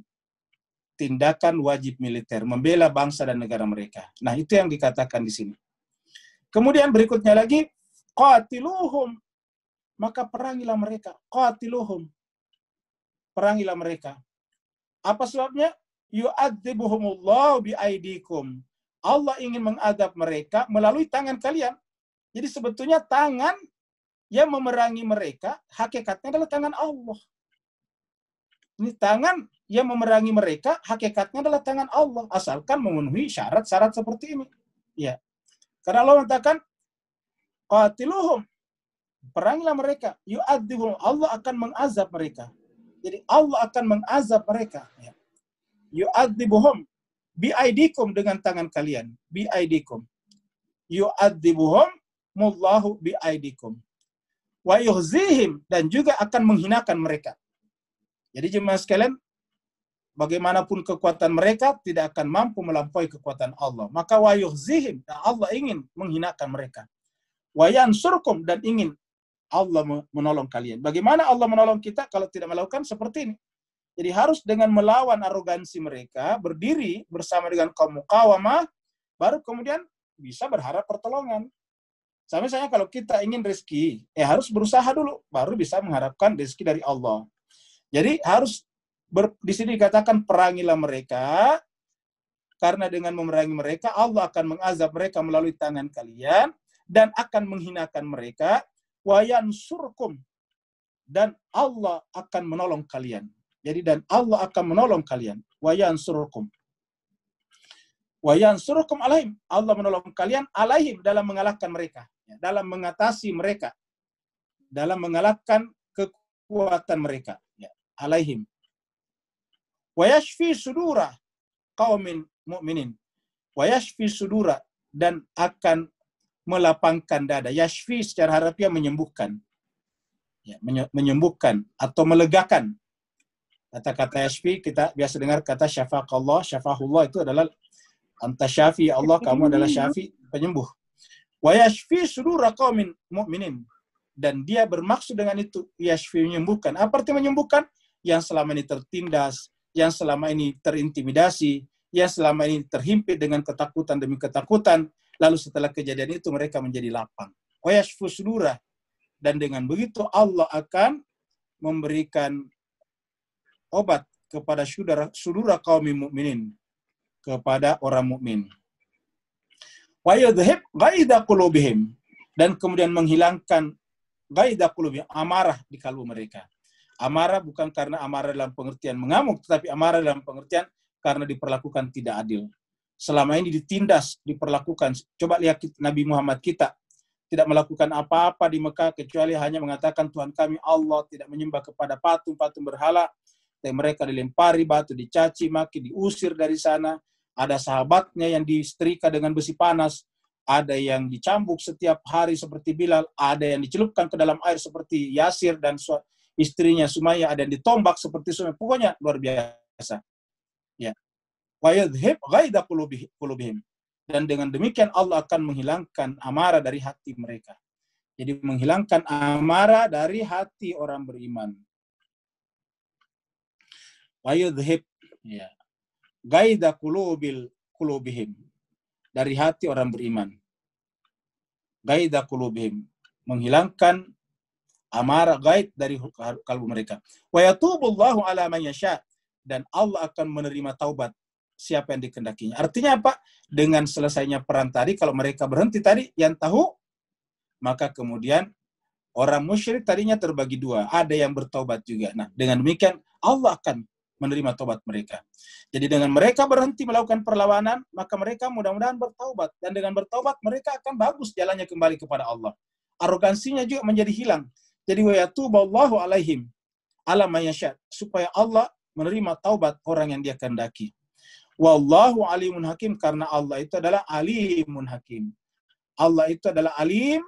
tindakan wajib militer, membela bangsa dan negara mereka. Nah, itu yang dikatakan di sini. Kemudian berikutnya lagi, qatiluhum, maka perangilah mereka. Qatiluhum, perangilah mereka. Apa sebabnya? Yu'adzibuhumullahu biaidikum. Allah ingin mengadab mereka melalui tangan kalian. Jadi sebetulnya tangan yang memerangi mereka, hakikatnya adalah tangan Allah. Ini tangan yang memerangi mereka, hakikatnya adalah tangan Allah, asalkan memenuhi syarat-syarat seperti ini. Ya. Karena Allah mengatakan, qatiluhum, perangilah mereka, yu'adzibuhum, Allah akan mengazab mereka. Jadi Allah akan mengazab mereka. Ya. Yu'adzibuhum biaidikum, dengan tangan kalian, biaidikum. Yu'adzibuhum mullahu biaidikum. Wa yuhzihim, dan juga akan menghinakan mereka. Jadi jemaah sekalian, bagaimanapun kekuatan mereka tidak akan mampu melampaui kekuatan Allah. Maka wa yuhzihim, Allah ingin menghinakan mereka. Wa yansurkum, dan ingin Allah menolong kalian. Bagaimana Allah menolong kita kalau tidak melakukan seperti ini? Jadi harus dengan melawan arogansi mereka, berdiri bersama dengan kaum muqawamah, baru kemudian bisa berharap pertolongan. Sama misalnya kalau kita ingin rezeki, harus berusaha dulu, baru bisa mengharapkan rezeki dari Allah. Jadi harus di sini dikatakan perangilah mereka, karena dengan memerangi mereka Allah akan mengazab mereka melalui tangan kalian dan akan menghinakan mereka. Wa yansurkum, dan Allah akan menolong kalian. Jadi dan Allah akan menolong kalian. Wa yansurkum. Wa yansurkum alaihim, Allah menolong kalian alaihim, dalam mengalahkan mereka, dalam mengatasi mereka, dalam mengalahkan kekuatan mereka. Alaihim. Wa yashfi sudura qaumin mu'minin. Wa yashfi sudura, dan akan melapangkan dada. Yashfi secara harfiah menyembuhkan. Ya, menyembuhkan atau melegakan. Kata-kata yashfi kita biasa dengar kata syafaqallah, syafahullah, itu adalah anta syafi, Allah kamu adalah syafi, penyembuh. Wa yashfi sudura qaumin mu'minin, dan dia bermaksud dengan itu yashfi, menyembuhkan. Apa arti menyembuhkan? Yang selama ini tertindas, yang selama ini terintimidasi, yang selama ini terhimpit dengan ketakutan demi ketakutan, lalu setelah kejadian itu mereka menjadi lapang. Wa yashfu sudura, dan dengan begitu Allah akan memberikan obat kepada sudura kaum mukminin, kepada orang mukmin. Wa yudhib ghaidha qulubihim, dan kemudian menghilangkan ghaidha qulubihim, amarah di kalbu mereka. Amarah bukan karena amarah dalam pengertian mengamuk, tetapi amarah dalam pengertian karena diperlakukan tidak adil. Selama ini ditindas, diperlakukan. Coba lihat Nabi Muhammad kita tidak melakukan apa-apa di Mekah kecuali hanya mengatakan Tuhan kami Allah, tidak menyembah kepada patung-patung berhala. Dan mereka dilempari batu, dicaci maki, diusir dari sana. Ada sahabatnya yang disetrika dengan besi panas, ada yang dicambuk setiap hari seperti Bilal, ada yang dicelupkan ke dalam air seperti Yasir dan istrinya Sumayyah, ada yang ditombak seperti Sumayyah. Pokoknya luar biasa. Ya. Wa yadhhib ghaidha qulubihim. Dan dengan demikian Allah akan menghilangkan amarah dari hati mereka. Jadi menghilangkan amarah dari hati orang beriman. Wa yadhhib, ya, ghaidha qulubihim, dari hati orang beriman. Ghaidha qulubihim, menghilangkan amarah gaid dari kalbu mereka. Wa yatubullahu ala man yasha, dan Allah akan menerima taubat siapa yang dikehendakinya. Artinya apa? Dengan selesainya perang tadi, kalau mereka berhenti tadi, yang tahu, maka kemudian orang musyrik tadinya terbagi dua, ada yang bertaubat juga. Nah, dengan demikian Allah akan menerima taubat mereka. Jadi dengan mereka berhenti melakukan perlawanan, maka mereka mudah-mudahan bertaubat, dan dengan bertaubat mereka akan bagus jalannya kembali kepada Allah. Arogansinya juga menjadi hilang. Jadi wa yatuballahu alaihim ala man yasha, supaya Allah menerima taubat orang yang dia kehendaki. Wallahu alimun hakim, karena Allah itu adalah alimun hakim. Allah itu adalah alim,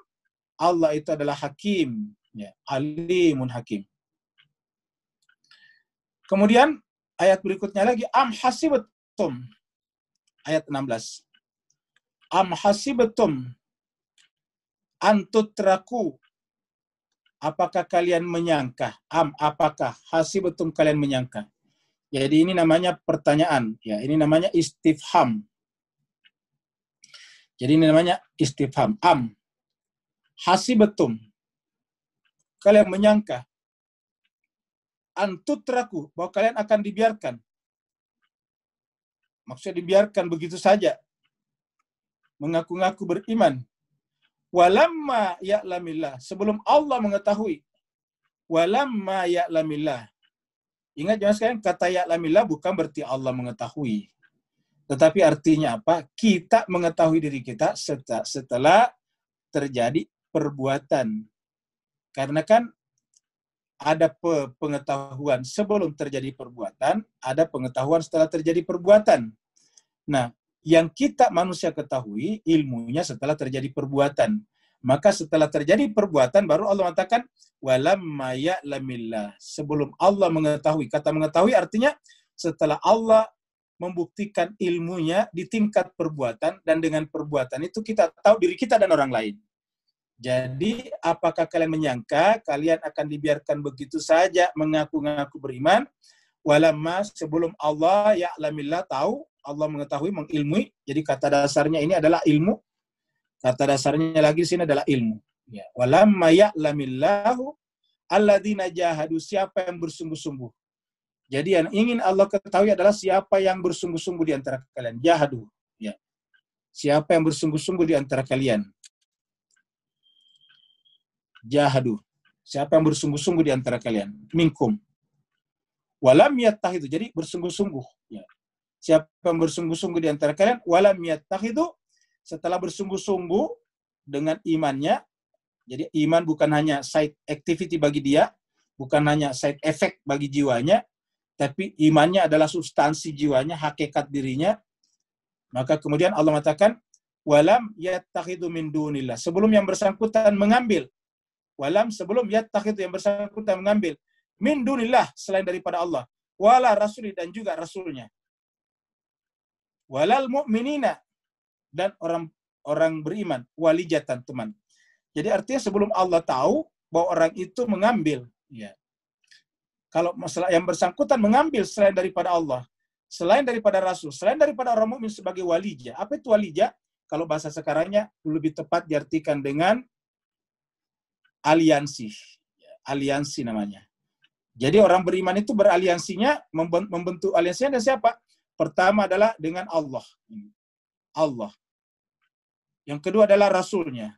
Allah itu adalah hakim. Ya, alimun hakim. Kemudian ayat berikutnya lagi, am hasibatum, ayat 16. Am hasibatum antutraku, apakah kalian menyangka? Apakah hasibatum kalian menyangka? Jadi ini namanya pertanyaan, ya, ini namanya istifham. Jadi ini namanya istifham. Am hasibatum, kalian menyangka antutraku, bahwa kalian akan dibiarkan. Maksudnya dibiarkan begitu saja, mengaku-ngaku beriman. Walamma ya'lamillah, sebelum Allah mengetahui. Walamma ya'lamillah. Ingat jangan sekalian, kata ya'lamillah bukan berarti Allah mengetahui. Tetapi artinya apa? Kita mengetahui diri kita setelah terjadi perbuatan. Karena kan ada pengetahuan sebelum terjadi perbuatan, ada pengetahuan setelah terjadi perbuatan. Nah, yang kita manusia ketahui ilmunya setelah terjadi perbuatan. Maka setelah terjadi perbuatan baru Allah mengatakan walamma ya'lamillah. Sebelum Allah mengetahui. Kata mengetahui artinya setelah Allah membuktikan ilmunya di tingkat perbuatan, dan dengan perbuatan itu kita tahu diri kita dan orang lain. Jadi, apakah kalian menyangka kalian akan dibiarkan begitu saja mengaku-ngaku beriman? Walamma, sebelum Allah ya'lamillah, tahu, Allah mengetahui, mengilmui. Jadi kata dasarnya ini adalah ilmu. Kata dasarnya lagi di sini adalah ilmu. Ya. Walamma ya'lamillahu alladzina jahadu, siapa yang bersungguh-sungguh. Jadi yang ingin Allah ketahui adalah siapa yang bersungguh-sungguh di antara kalian. Jahadu. Ya. Siapa yang bersungguh-sungguh di antara kalian. Jahadu. Siapa yang bersungguh-sungguh di antara kalian? Minkum. Walam yattakhidhu. Jadi bersungguh-sungguh. Ya. Siapa yang bersungguh-sungguh di antara kalian? Walam yattakhidhu. Setelah bersungguh-sungguh dengan imannya. Jadi iman bukan hanya side activity bagi dia. Bukan hanya side effect bagi jiwanya. Tapi imannya adalah substansi jiwanya, hakikat dirinya. Maka kemudian Allah mengatakan, walam yattakhidhu min dunillah. Sebelum yang bersangkutan mengambil. Walam, sebelum yattakhidhu, yang bersangkutan mengambil. Min dunillah, selain daripada Allah. Wala rasuli, dan juga rasulnya. Walal mu'minina, dan orang beriman. Walijatan, teman. Jadi artinya sebelum Allah tahu bahwa orang itu mengambil. Ya. Kalau masalah yang bersangkutan mengambil selain daripada Allah, selain daripada Rasul, selain daripada orang mukmin sebagai walija. Apa itu walija? Kalau bahasa sekarangnya lebih tepat diartikan dengan aliansi. Aliansi namanya. Jadi orang beriman itu beraliansinya, membentuk aliansinya dengan siapa? Pertama adalah dengan Allah. Allah. Yang kedua adalah Rasulnya.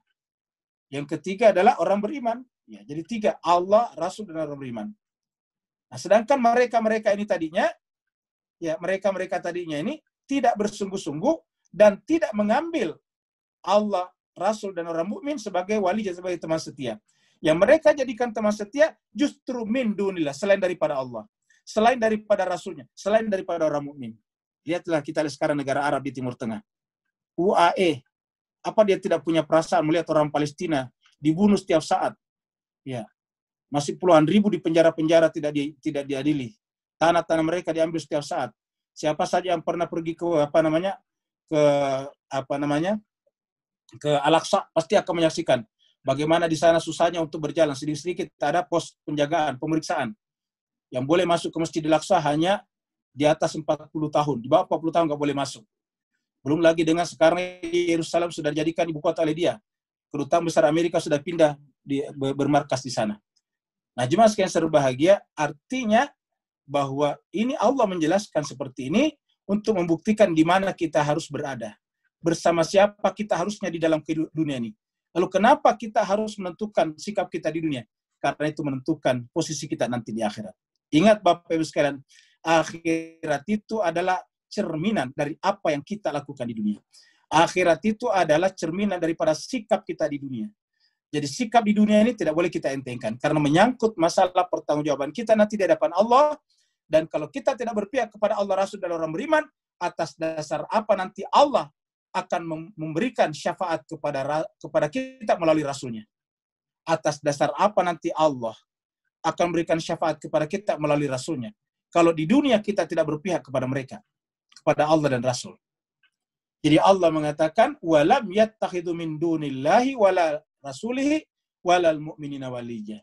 Yang ketiga adalah orang beriman. Ya, jadi tiga, Allah, Rasul, dan orang beriman. Nah, sedangkan mereka ini tadinya, ya mereka tadinya ini tidak bersungguh-sungguh dan tidak mengambil Allah, Rasul, dan orang mukmin sebagai wali, sebagai teman setia. Yang mereka jadikan teman setia justru min dunillah, selain daripada Allah, selain daripada Rasulnya, selain daripada orang mukmin. Lihatlah kita lihat sekarang negara Arab di Timur Tengah. UAE, apa dia tidak punya perasaan melihat orang Palestina dibunuh setiap saat? Ya, masih puluhan ribu di penjara-penjara tidak diadili. Tanah-tanah mereka diambil setiap saat. Siapa saja yang pernah pergi ke ke Al-Aqsa pasti akan menyaksikan bagaimana di sana susahnya untuk berjalan. Sedikit-sedikit ada pos penjagaan, pemeriksaan. Yang boleh masuk ke Masjidil Aqsa hanya di atas 40 tahun. Di bawah 40 tahun nggak boleh masuk. Belum lagi dengan sekarang Yerusalem sudah dijadikan ibu kota oleh dia. Kedutaan besar Amerika sudah pindah bermarkas di sana. Nah, jemaah sekalian berbahagia, artinya bahwa ini Allah menjelaskan seperti ini untuk membuktikan di mana kita harus berada. Bersama siapa kita harusnya di dalam dunia ini. Lalu kenapa kita harus menentukan sikap kita di dunia? Karena itu menentukan posisi kita nanti di akhirat. Ingat Bapak Ibu sekalian, akhirat itu adalah cerminan dari apa yang kita lakukan di dunia. Akhirat itu adalah cerminan daripada sikap kita di dunia. Jadi sikap di dunia ini tidak boleh kita entengkan. Karena menyangkut masalah pertanggungjawaban kita nanti di hadapan Allah. Dan kalau kita tidak berpihak kepada Allah, Rasul, dan orang beriman, atas dasar apa nanti Allah akan memberikan syafaat kepada kita melalui Rasulnya. Atas dasar apa nanti Allah akan memberikan syafaat kepada kita melalui Rasulnya? Kalau di dunia kita tidak berpihak kepada mereka, kepada Allah dan Rasul. Jadi Allah mengatakan, walam yattakhidhu min dunillahi wala rasulihi walal mu'minina waliyya.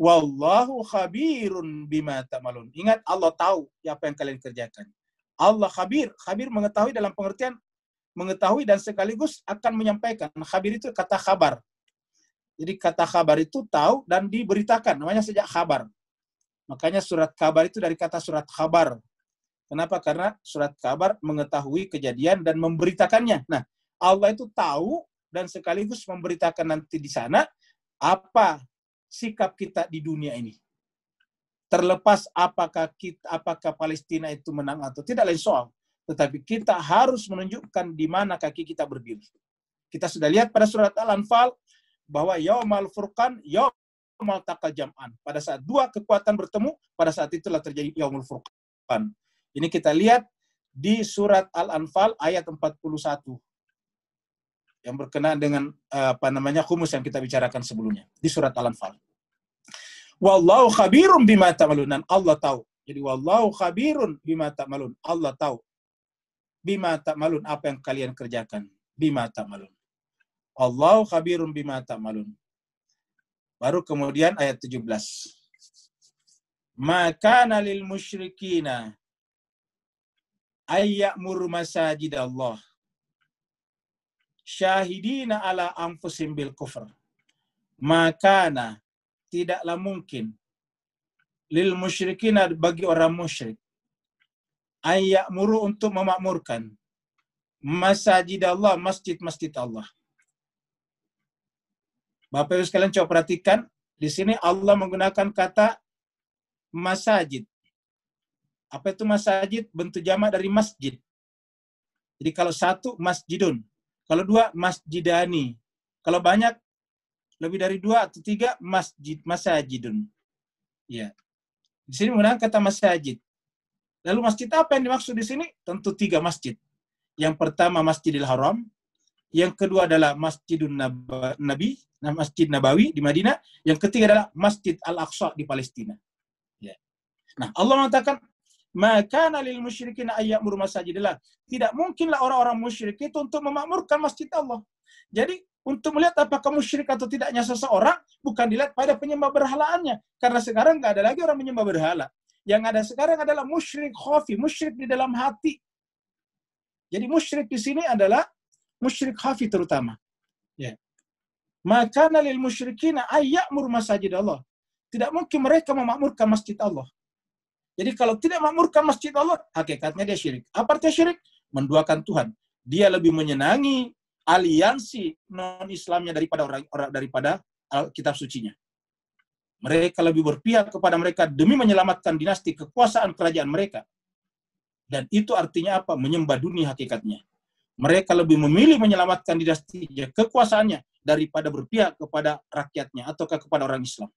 Wallahu khabirun bima ta'malun. Ingat, Allah tahu apa yang kalian kerjakan. Allah khabir. Khabir mengetahui dalam pengertian mengetahui dan sekaligus akan menyampaikan. Khabir itu kata khabar. Jadi kata khabar itu tahu dan diberitakan. Namanya sejak khabar. Makanya surat kabar itu dari kata surat khabar. Kenapa? Karena surat kabar mengetahui kejadian dan memberitakannya. Nah, Allah itu tahu dan sekaligus memberitakan nanti di sana apa sikap kita di dunia ini. Terlepas apakah Palestina itu menang atau tidak, lain soal. Tetapi kita harus menunjukkan di mana kaki kita berdiri. Kita sudah lihat pada surat Al-Anfal bahwa yaumal furqan, yaumal taqal jam'an. Pada saat dua kekuatan bertemu, pada saat itulah terjadi yaumul furqan. Ini kita lihat di surat Al-Anfal ayat 41. Yang berkenaan dengan khumus yang kita bicarakan sebelumnya di surat Al-Anfal. Wallahu khabirun bima ta'malun. Dan Allah tahu. Jadi wallahu khabirun bima ta'malun. Allah tahu. Bima ta'malun, apa yang kalian kerjakan. Bima ta'malun. Allahu khabirun bima ta'malun. Baru kemudian ayat 17. Maka lil musyrikina ayya'mur masajid Allah syahidina ala anfusim bil kufr. Maka tidaklah mungkin lil musyrikina, bagi orang musyrik, ayya'muru, untuk memakmurkan masajid Allah, masjid-masjid Allah. Bapak Ibu sekalian coba perhatikan, di sini Allah menggunakan kata masajid. Apa itu masajid? Bentuk jamak dari masjid. Jadi kalau satu, masjidun. Kalau dua, masjidani. Kalau banyak, lebih dari dua atau tiga, masajidun. Ya. Di sini menggunakan kata masajid. Lalu masjid apa yang dimaksud di sini? Tentu tiga masjid. Yang pertama Masjidil Haram, yang kedua adalah Masjidun Nabi, Masjid Nabawi di Madinah, yang ketiga adalah Masjid Al-Aqsa di Palestina. Ya. Nah, Allah mengatakan, maka lil musyrikin ayyamur masajidillah. Tidak mungkinlah orang-orang musyrik itu untuk memakmurkan masjid Allah. Jadi, untuk melihat apakah musyrik atau tidaknya seseorang, bukan dilihat pada penyembah berhalaannya. Karena sekarang nggak ada lagi orang menyembah berhala. Yang ada sekarang adalah musyrik khafi, musyrik di dalam hati. Jadi musyrik di sini adalah musyrik khafi terutama. Ya. Maka lil musyrikin ayyamur masajid Allah. Tidak mungkin mereka memakmurkan masjid Allah. Jadi kalau tidak memakmurkan masjid Allah, hakikatnya dia syirik. Apa artinya syirik? Menduakan Tuhan. Dia lebih menyenangi aliansi non-Islamnya daripada kitab sucinya. Mereka lebih berpihak kepada mereka demi menyelamatkan dinasti kekuasaan kerajaan mereka. Dan itu artinya apa? Menyembah dunia hakikatnya. Mereka lebih memilih menyelamatkan dinasti kekuasaannya daripada berpihak kepada rakyatnya atau kepada orang Islam.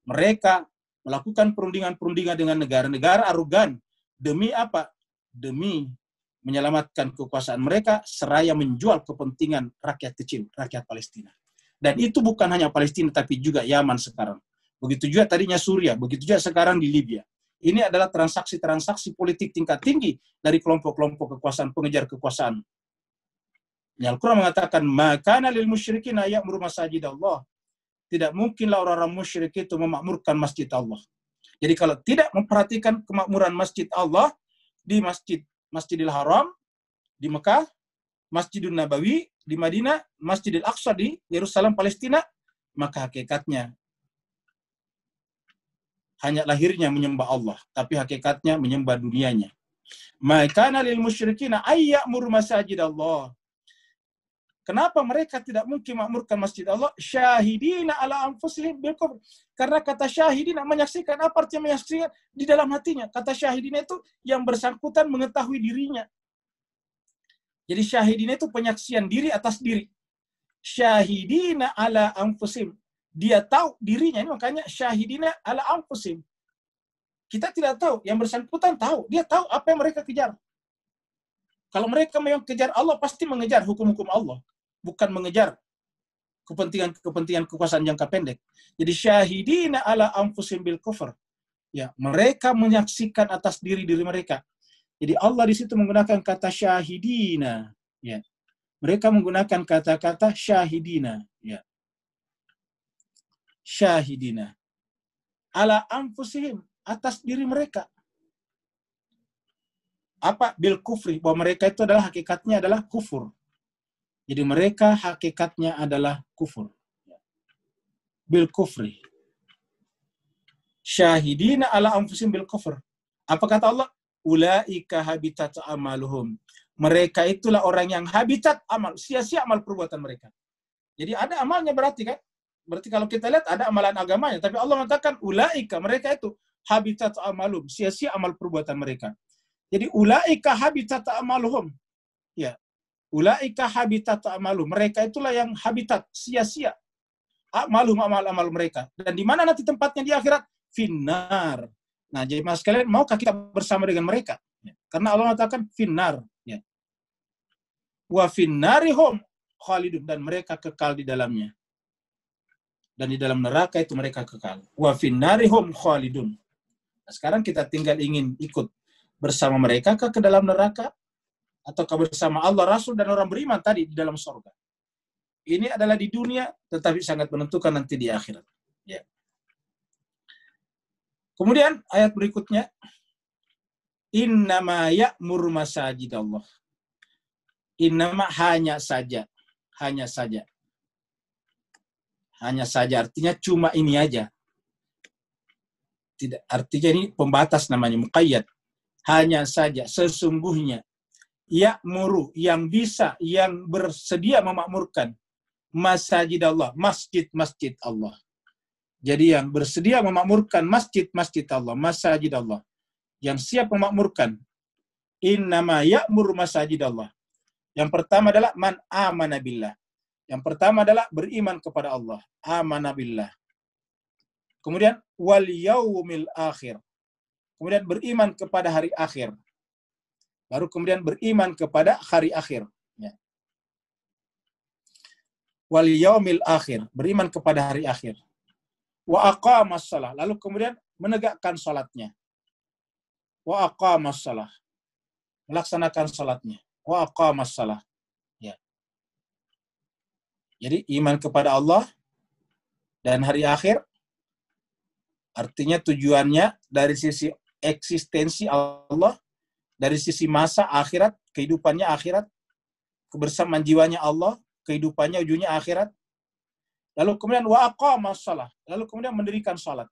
Mereka melakukan perundingan-perundingan dengan negara-negara arogan. Demi apa? Demi menyelamatkan kekuasaan mereka seraya menjual kepentingan rakyat kecil, rakyat Palestina. Dan itu bukan hanya Palestina, tapi juga Yaman sekarang. Begitu juga tadinya Suriah, begitu juga sekarang di Libya. Ini adalah transaksi-transaksi politik tingkat tinggi dari kelompok-kelompok kekuasaan, pengejar kekuasaan. Al-Quran mengatakan, maka lil musyrikin ayyamur masajid Allah. Tidak mungkinlah orang-orang musyrik itu memakmurkan masjid Allah. Jadi kalau tidak memperhatikan kemakmuran masjid Allah di Masjidil Haram di Mekah, Masjidun Nabawi di Madinah, Masjidil Aqsa di Yerusalem, Palestina, maka hakikatnya hanya lahirnya menyembah Allah, tapi hakikatnya menyembah dunianya. Maka lil musyrikina ayyamur masajid Allah. Kenapa mereka tidak mungkin makmurkan masjid Allah? Syahidina ala anfusihim bil kufr. Karena kata syahidina menyaksikan, apa artinya menyaksikan? Di dalam hatinya. Kata syahidina itu yang bersangkutan mengetahui dirinya. Jadi syahidina itu penyaksian diri atas diri. Syahidina ala anfusihim. Dia tahu dirinya, ini makanya syahidina ala anfusihim. Kita tidak tahu, yang bersangkutan tahu. Dia tahu apa yang mereka kejar. Kalau mereka memang kejar Allah, pasti mengejar hukum-hukum Allah, bukan mengejar kepentingan kekuasaan jangka pendek. Jadi syahidina ala anfusihim bil kufr. Ya, mereka menyaksikan atas diri mereka. Jadi Allah di situ menggunakan kata syahidina. Ya. Mereka menggunakan kata-kata syahidina. Ya. Syahidina. Ala anfusihim, atas diri mereka. Apa? Bil kufri, bahwa mereka itu adalah hakikatnya adalah kufur. Jadi mereka hakikatnya adalah kufur. Bil kufri. Syahidina ala anfusihim bil kufur. Apa kata Allah? Ulaika habitat amaluhum. Mereka itulah orang yang habitat amal, sia-sia amal perbuatan mereka. Jadi ada amalnya berarti kan? Berarti kalau kita lihat ada amalan agamanya, tapi Allah mengatakan ulaika, mereka itu habitat amalum, sia-sia amal perbuatan mereka. Jadi ulaika habitat amaluhum. Ya. Ulaika habitat amalum. Mereka itulah yang habitat, sia-sia amalum, amal-amal mereka. Dan di mana nanti tempatnya di akhirat? Finnar. Nah, jadi mas sekalian, maukah kita bersama dengan mereka? Ya. Karena Allah mengatakan finnar. Ya. Wa finnarihum khalidun, dan mereka kekal di dalamnya. Dan di dalam neraka itu mereka kekal. Wa finnarihum khalidun. Nah, sekarang kita tinggal ingin ikut bersama mereka ke dalam neraka, ataukah bersama Allah, Rasul, dan orang beriman tadi di dalam surga. Ini adalah di dunia, tetapi sangat menentukan nanti di akhirat. Ya. Kemudian ayat berikutnya, innama ya'mur masajidallah. Innama, hanya saja. Hanya saja. Hanya saja, artinya cuma ini aja. Tidak, artinya ini pembatas namanya, muqayyad. Hanya saja, sesungguhnya, ya'muru, yang bisa, yang bersedia memakmurkan, masjid Allah, masjid-masjid Allah. Jadi yang bersedia memakmurkan masjid-masjid Allah, masjid Allah, yang siap memakmurkan, innama ya'muru masjid Allah. Yang pertama adalah man amana billah. Yang pertama adalah beriman kepada Allah, amana billah. Kemudian wal yaumil akhir. Kemudian beriman kepada hari akhir. Baru kemudian beriman kepada hari akhir. Ya. Wal yaumil akhir, beriman kepada hari akhir. Wa aqamas shalah, lalu kemudian menegakkan salatnya. Wa aqamas shalah, melaksanakan salatnya. Wa aqamas shalah. Ya. Jadi iman kepada Allah dan hari akhir, artinya tujuannya dari sisi eksistensi Allah, dari sisi masa akhirat, kehidupannya akhirat, kebersamaan jiwanya Allah, kehidupannya ujungnya akhirat. Lalu kemudian wa aqamas shalah, lalu kemudian mendirikan salat.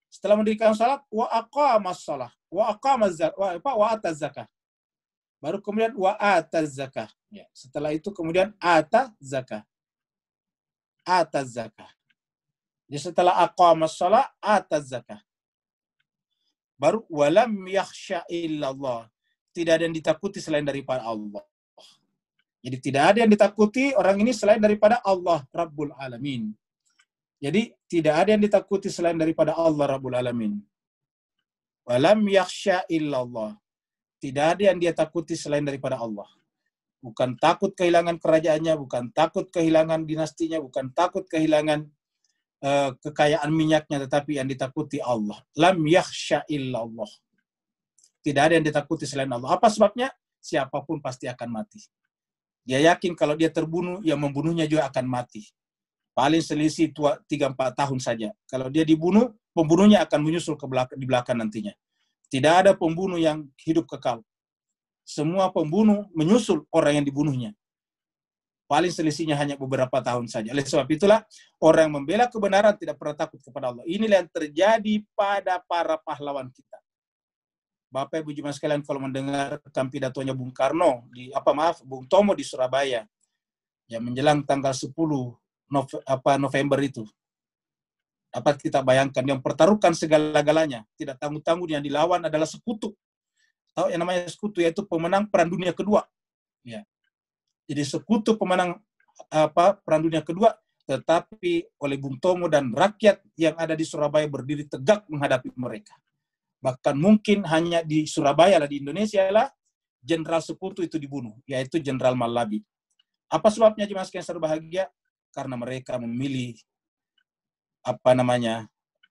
Setelah mendirikan salat, wa aqamas shalah, wa aqamaz zakah, wa ataz zakah. Baru kemudian wa ataz zakah. Ya. Setelah itu kemudian ataz zakah. Ataz zakah. Jadi setelah aqamas shalah, ataz zakah. Baru walam yakhsha illallah. Tidak ada yang ditakuti selain daripada Allah. Jadi tidak ada yang ditakuti orang ini selain daripada Allah Rabbul Alamin. Jadi tidak ada yang ditakuti selain daripada Allah Rabbul Alamin. Walam yakhsha illallah. Tidak ada yang dia takuti selain daripada Allah. Bukan takut kehilangan kerajaannya, bukan takut kehilangan dinastinya, bukan takut kehilangan kekayaan minyaknya, tetapi yang ditakuti Allah. Lam yakhsha illallah. Tidak ada yang ditakuti selain Allah. Apa sebabnya? Siapapun pasti akan mati. Dia yakin kalau dia terbunuh, yang membunuhnya juga akan mati. Paling selisih 3-4 tahun saja. Kalau dia dibunuh, pembunuhnya akan menyusul di belakang nantinya. Tidak ada pembunuh yang hidup kekal. Semua pembunuh menyusul orang yang dibunuhnya. Paling selisihnya hanya beberapa tahun saja. Oleh sebab itulah, orang yang membela kebenaran tidak pernah takut kepada Allah. Inilah yang terjadi pada para pahlawan kita. Bapak Ibu jemaah sekalian, kalau mendengarkan pidatonya Bung Karno, Bung Tomo di Surabaya, yang menjelang tanggal 10 November itu, dapat kita bayangkan, yang pertaruhkan segala-galanya, tidak tanggung-tanggung, yang dilawan adalah sekutu. Tahu yang namanya sekutu, yaitu pemenang Perang Dunia Kedua. Ya. Jadi sekutu pemenang Perang Dunia Kedua, tetapi oleh Bung Tomo dan rakyat yang ada di Surabaya berdiri tegak menghadapi mereka. Bahkan mungkin hanya di Surabaya lah, di Indonesia lah, jenderal sekutu itu dibunuh, yaitu Jenderal Malabi. Apa sebabnya jemaah sekalian berbahagia? Karena mereka memilih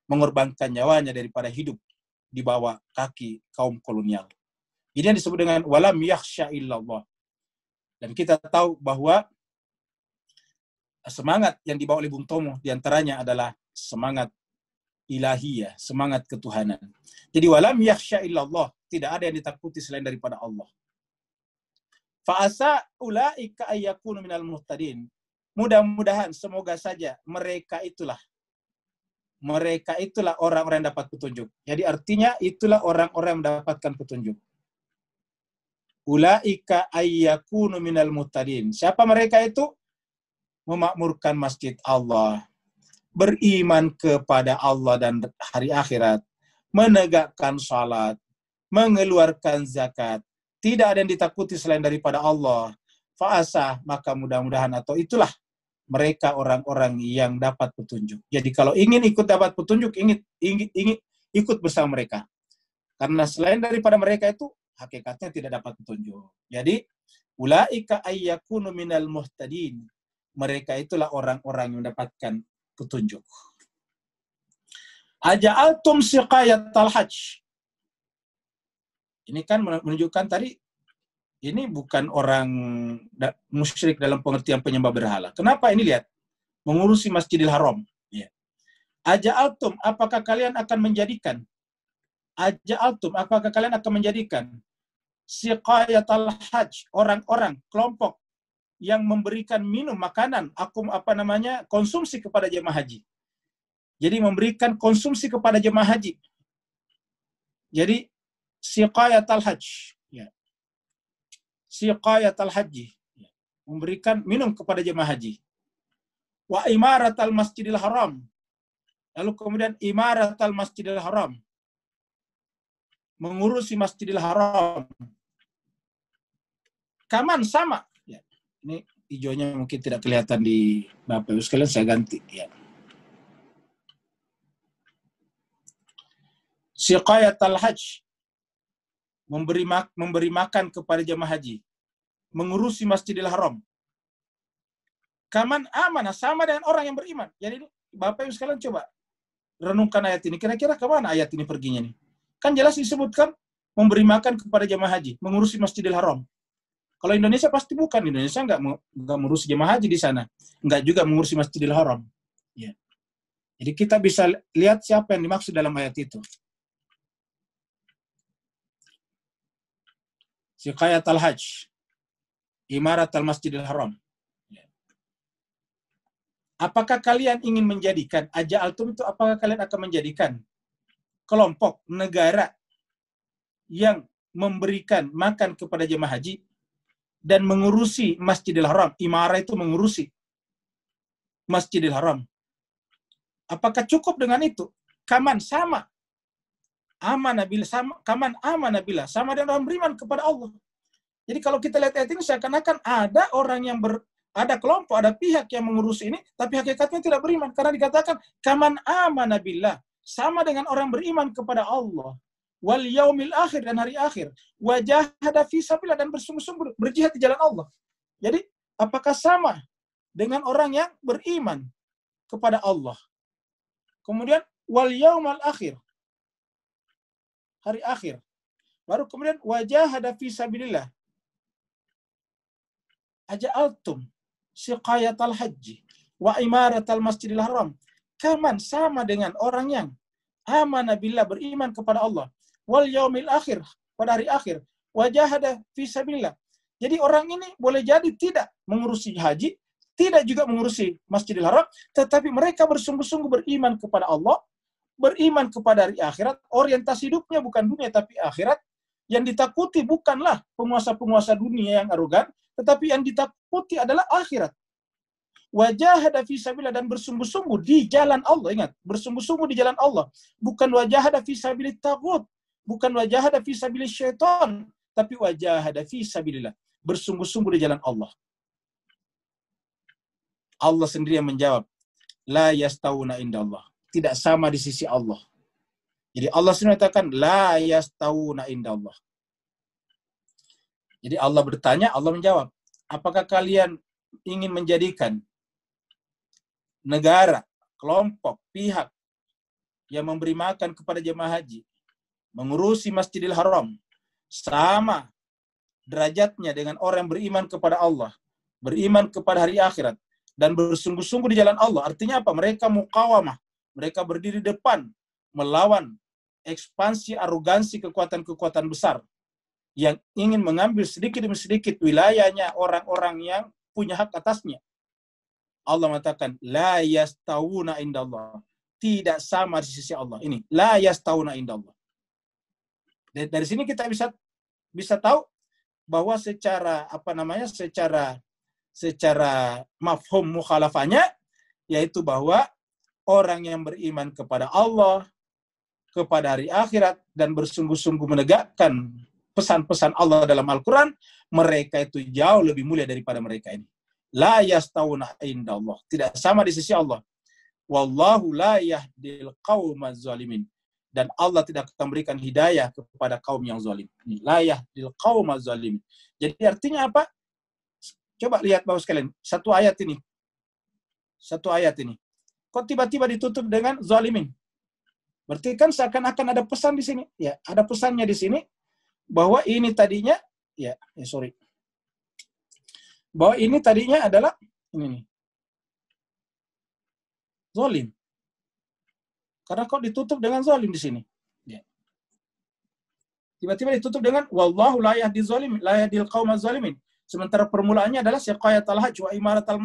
mengorbankan nyawanya daripada hidup di bawah kaki kaum kolonial. Ini yang disebut dengan walam yakhsha illallah. Dan kita tahu bahwa semangat yang dibawa oleh Bung Tomo diantaranya adalah semangat ilahiyah, semangat ketuhanan. Jadi walam yakhsha illallah, tidak ada yang ditakuti selain daripada Allah. Fa'asa ulaika ayyakunu minal muhtadin. Mudah-mudahan, semoga saja mereka itulah orang-orang yang dapat petunjuk. Jadi artinya itulah orang-orang yang mendapatkan petunjuk. Ulaika ayyakunu minal muhtadin. Siapa mereka itu? Memakmurkan masjid Allah, beriman kepada Allah dan hari akhirat, menegakkan salat, mengeluarkan zakat. Tidak ada yang ditakuti selain daripada Allah. Fa'asa, maka mudah-mudahan atau itulah mereka orang-orang yang dapat petunjuk. Jadi kalau ingin ikut dapat petunjuk, ingin ikut bersama mereka. Karena selain daripada mereka itu, hakikatnya tidak dapat petunjuk. Jadi, ulaika ayyakunu minal muhtadin. Mereka itulah orang-orang yang mendapatkan petunjuk. Aja'altum siqayatal hajj. Ini kan menunjukkan tadi, ini bukan orang musyrik dalam pengertian penyembah berhala. Kenapa ini lihat? Mengurusi Masjidil Haram. Ya. Aja'altum, apakah kalian akan menjadikan? Aja'altum, apakah kalian akan menjadikan? Siqayatal hajj, orang-orang, kelompok yang memberikan minum, makanan, konsumsi kepada jemaah haji. Jadi memberikan konsumsi kepada jemaah haji. Jadi siqayatal hajj, ya. Siqayatal haji, ya. Memberikan minum kepada jemaah haji. Wa imaratal masjidil haram. Lalu kemudian imaratal masjidil haram. Mengurusi Masjidil Haram. Kaman sama. Ya. Ini hijaunya mungkin tidak kelihatan di Bapak Ibu sekalian, saya ganti. Ya. Siqayatal hajj. Memberi makan kepada jemaah haji. Mengurusi Masjidil Haram. Kaman amanah, sama dengan orang yang beriman. Jadi Bapak Ibu sekalian coba renungkan ayat ini. Kira-kira kemana ayat ini perginya nih? Kan jelas disebutkan memberi makan kepada jemaah haji, mengurusi Masjidil Haram. Kalau Indonesia pasti bukan. Indonesia nggak mengurusi jemaah haji di sana. Nggak juga mengurusi Masjidil Haram. Ya. Jadi kita bisa lihat siapa yang dimaksud dalam ayat itu. Siqayatal hajj. Imaratal Masjidil Haram. Ya. Apakah kalian ingin menjadikan, aja'altum itu apakah kalian akan menjadikan kelompok negara yang memberikan makan kepada jemaah haji dan mengurusi Masjidil Haram. Imarah itu mengurusi Masjidil Haram. Apakah cukup dengan itu? Kaman sama. Amanabila sama, kaman amanabila, sama dengan orang beriman kepada Allah. Jadi kalau kita lihat ayat ini seakan-akan ada orang yang ada kelompok, ada pihak yang mengurusi ini, tapi hakikatnya tidak beriman. Karena dikatakan kaman amanabillah, sama dengan orang beriman kepada Allah. Wal yaumil akhir, dan hari akhir. Wajahada fi sabilillah, dan bersungguh-sungguh berjihad di jalan Allah. Jadi, apakah sama dengan orang yang beriman kepada Allah? Kemudian, wal yaumal akhir, hari akhir. Baru kemudian, wajahada fi sabilillah. Aja'altum siqayatal haji wa imaratal masjidil haram. Kaman sama dengan orang yang amana billah, beriman kepada Allah, wal yaumil akhir, pada hari akhir, wajahada fi sabilillah. Jadi orang ini boleh jadi tidak mengurusi haji, tidak juga mengurusi Masjidil Haram, tetapi mereka bersungguh-sungguh beriman kepada Allah, beriman kepada hari akhirat, orientasi hidupnya bukan dunia tapi akhirat. Yang ditakuti bukanlah penguasa-penguasa dunia yang arogan, tetapi yang ditakuti adalah akhirat. Wajahada fi sabilillah, dan bersungguh-sungguh di jalan Allah. Ingat, bersungguh-sungguh di jalan Allah. Bukan wajahada fi sabilit taghut, bukan wajahada fi sabilis syaitan, tapi wajahada fi sabilillah, bersungguh-sungguh di jalan Allah. Allah sendiri yang menjawab, la yastawuna indallah, tidak sama di sisi Allah. Jadi Allah sendiri mengatakan la yastawuna indallah. Jadi Allah bertanya, Allah menjawab, apakah kalian ingin menjadikan negara, kelompok, pihak yang memberi makan kepada jemaah haji, mengurusi Masjidil Haram, sama derajatnya dengan orang yang beriman kepada Allah, beriman kepada hari akhirat, dan bersungguh-sungguh di jalan Allah. Artinya apa? Mereka muqawamah, mereka berdiri depan, melawan ekspansi, arogansi, kekuatan-kekuatan besar yang ingin mengambil sedikit demi sedikit wilayahnya orang-orang yang punya hak atasnya. Allah mengatakan, la yastawuna indallah. Tidak sama di sisi Allah. Ini, la yastawuna indallah. Dari sini kita bisa tahu bahwa secara mafhum mukhalafahnya, yaitu bahwa orang yang beriman kepada Allah, kepada hari akhirat, dan bersungguh-sungguh menegakkan pesan-pesan Allah dalam Al-Quran, mereka itu jauh lebih mulia daripada mereka ini. La yastawuna indallah. Tidak sama di sisi Allah. Wallahu la yahdil qaumaz zalimin. Dan Allah tidak akan memberikan hidayah kepada kaum yang zalim. La yahdil qaumaz zalimin. Jadi artinya apa? Coba lihat Bapak sekalian. Satu ayat ini. Kok tiba-tiba ditutup dengan zalimin? Berarti kan seakan-akan ada pesan di sini. Ya, ada pesannya di sini bahwa ini tadinya bahwa ini tadinya adalah ini nih. Zalim. Karena kok ditutup dengan zalim di sini? Ya. Tiba-tiba ditutup dengan wallahu la yahdi zalimin, la yahdil qaumaz zalimin. Sementara permulaannya adalah siqayatul hajj wa imaratul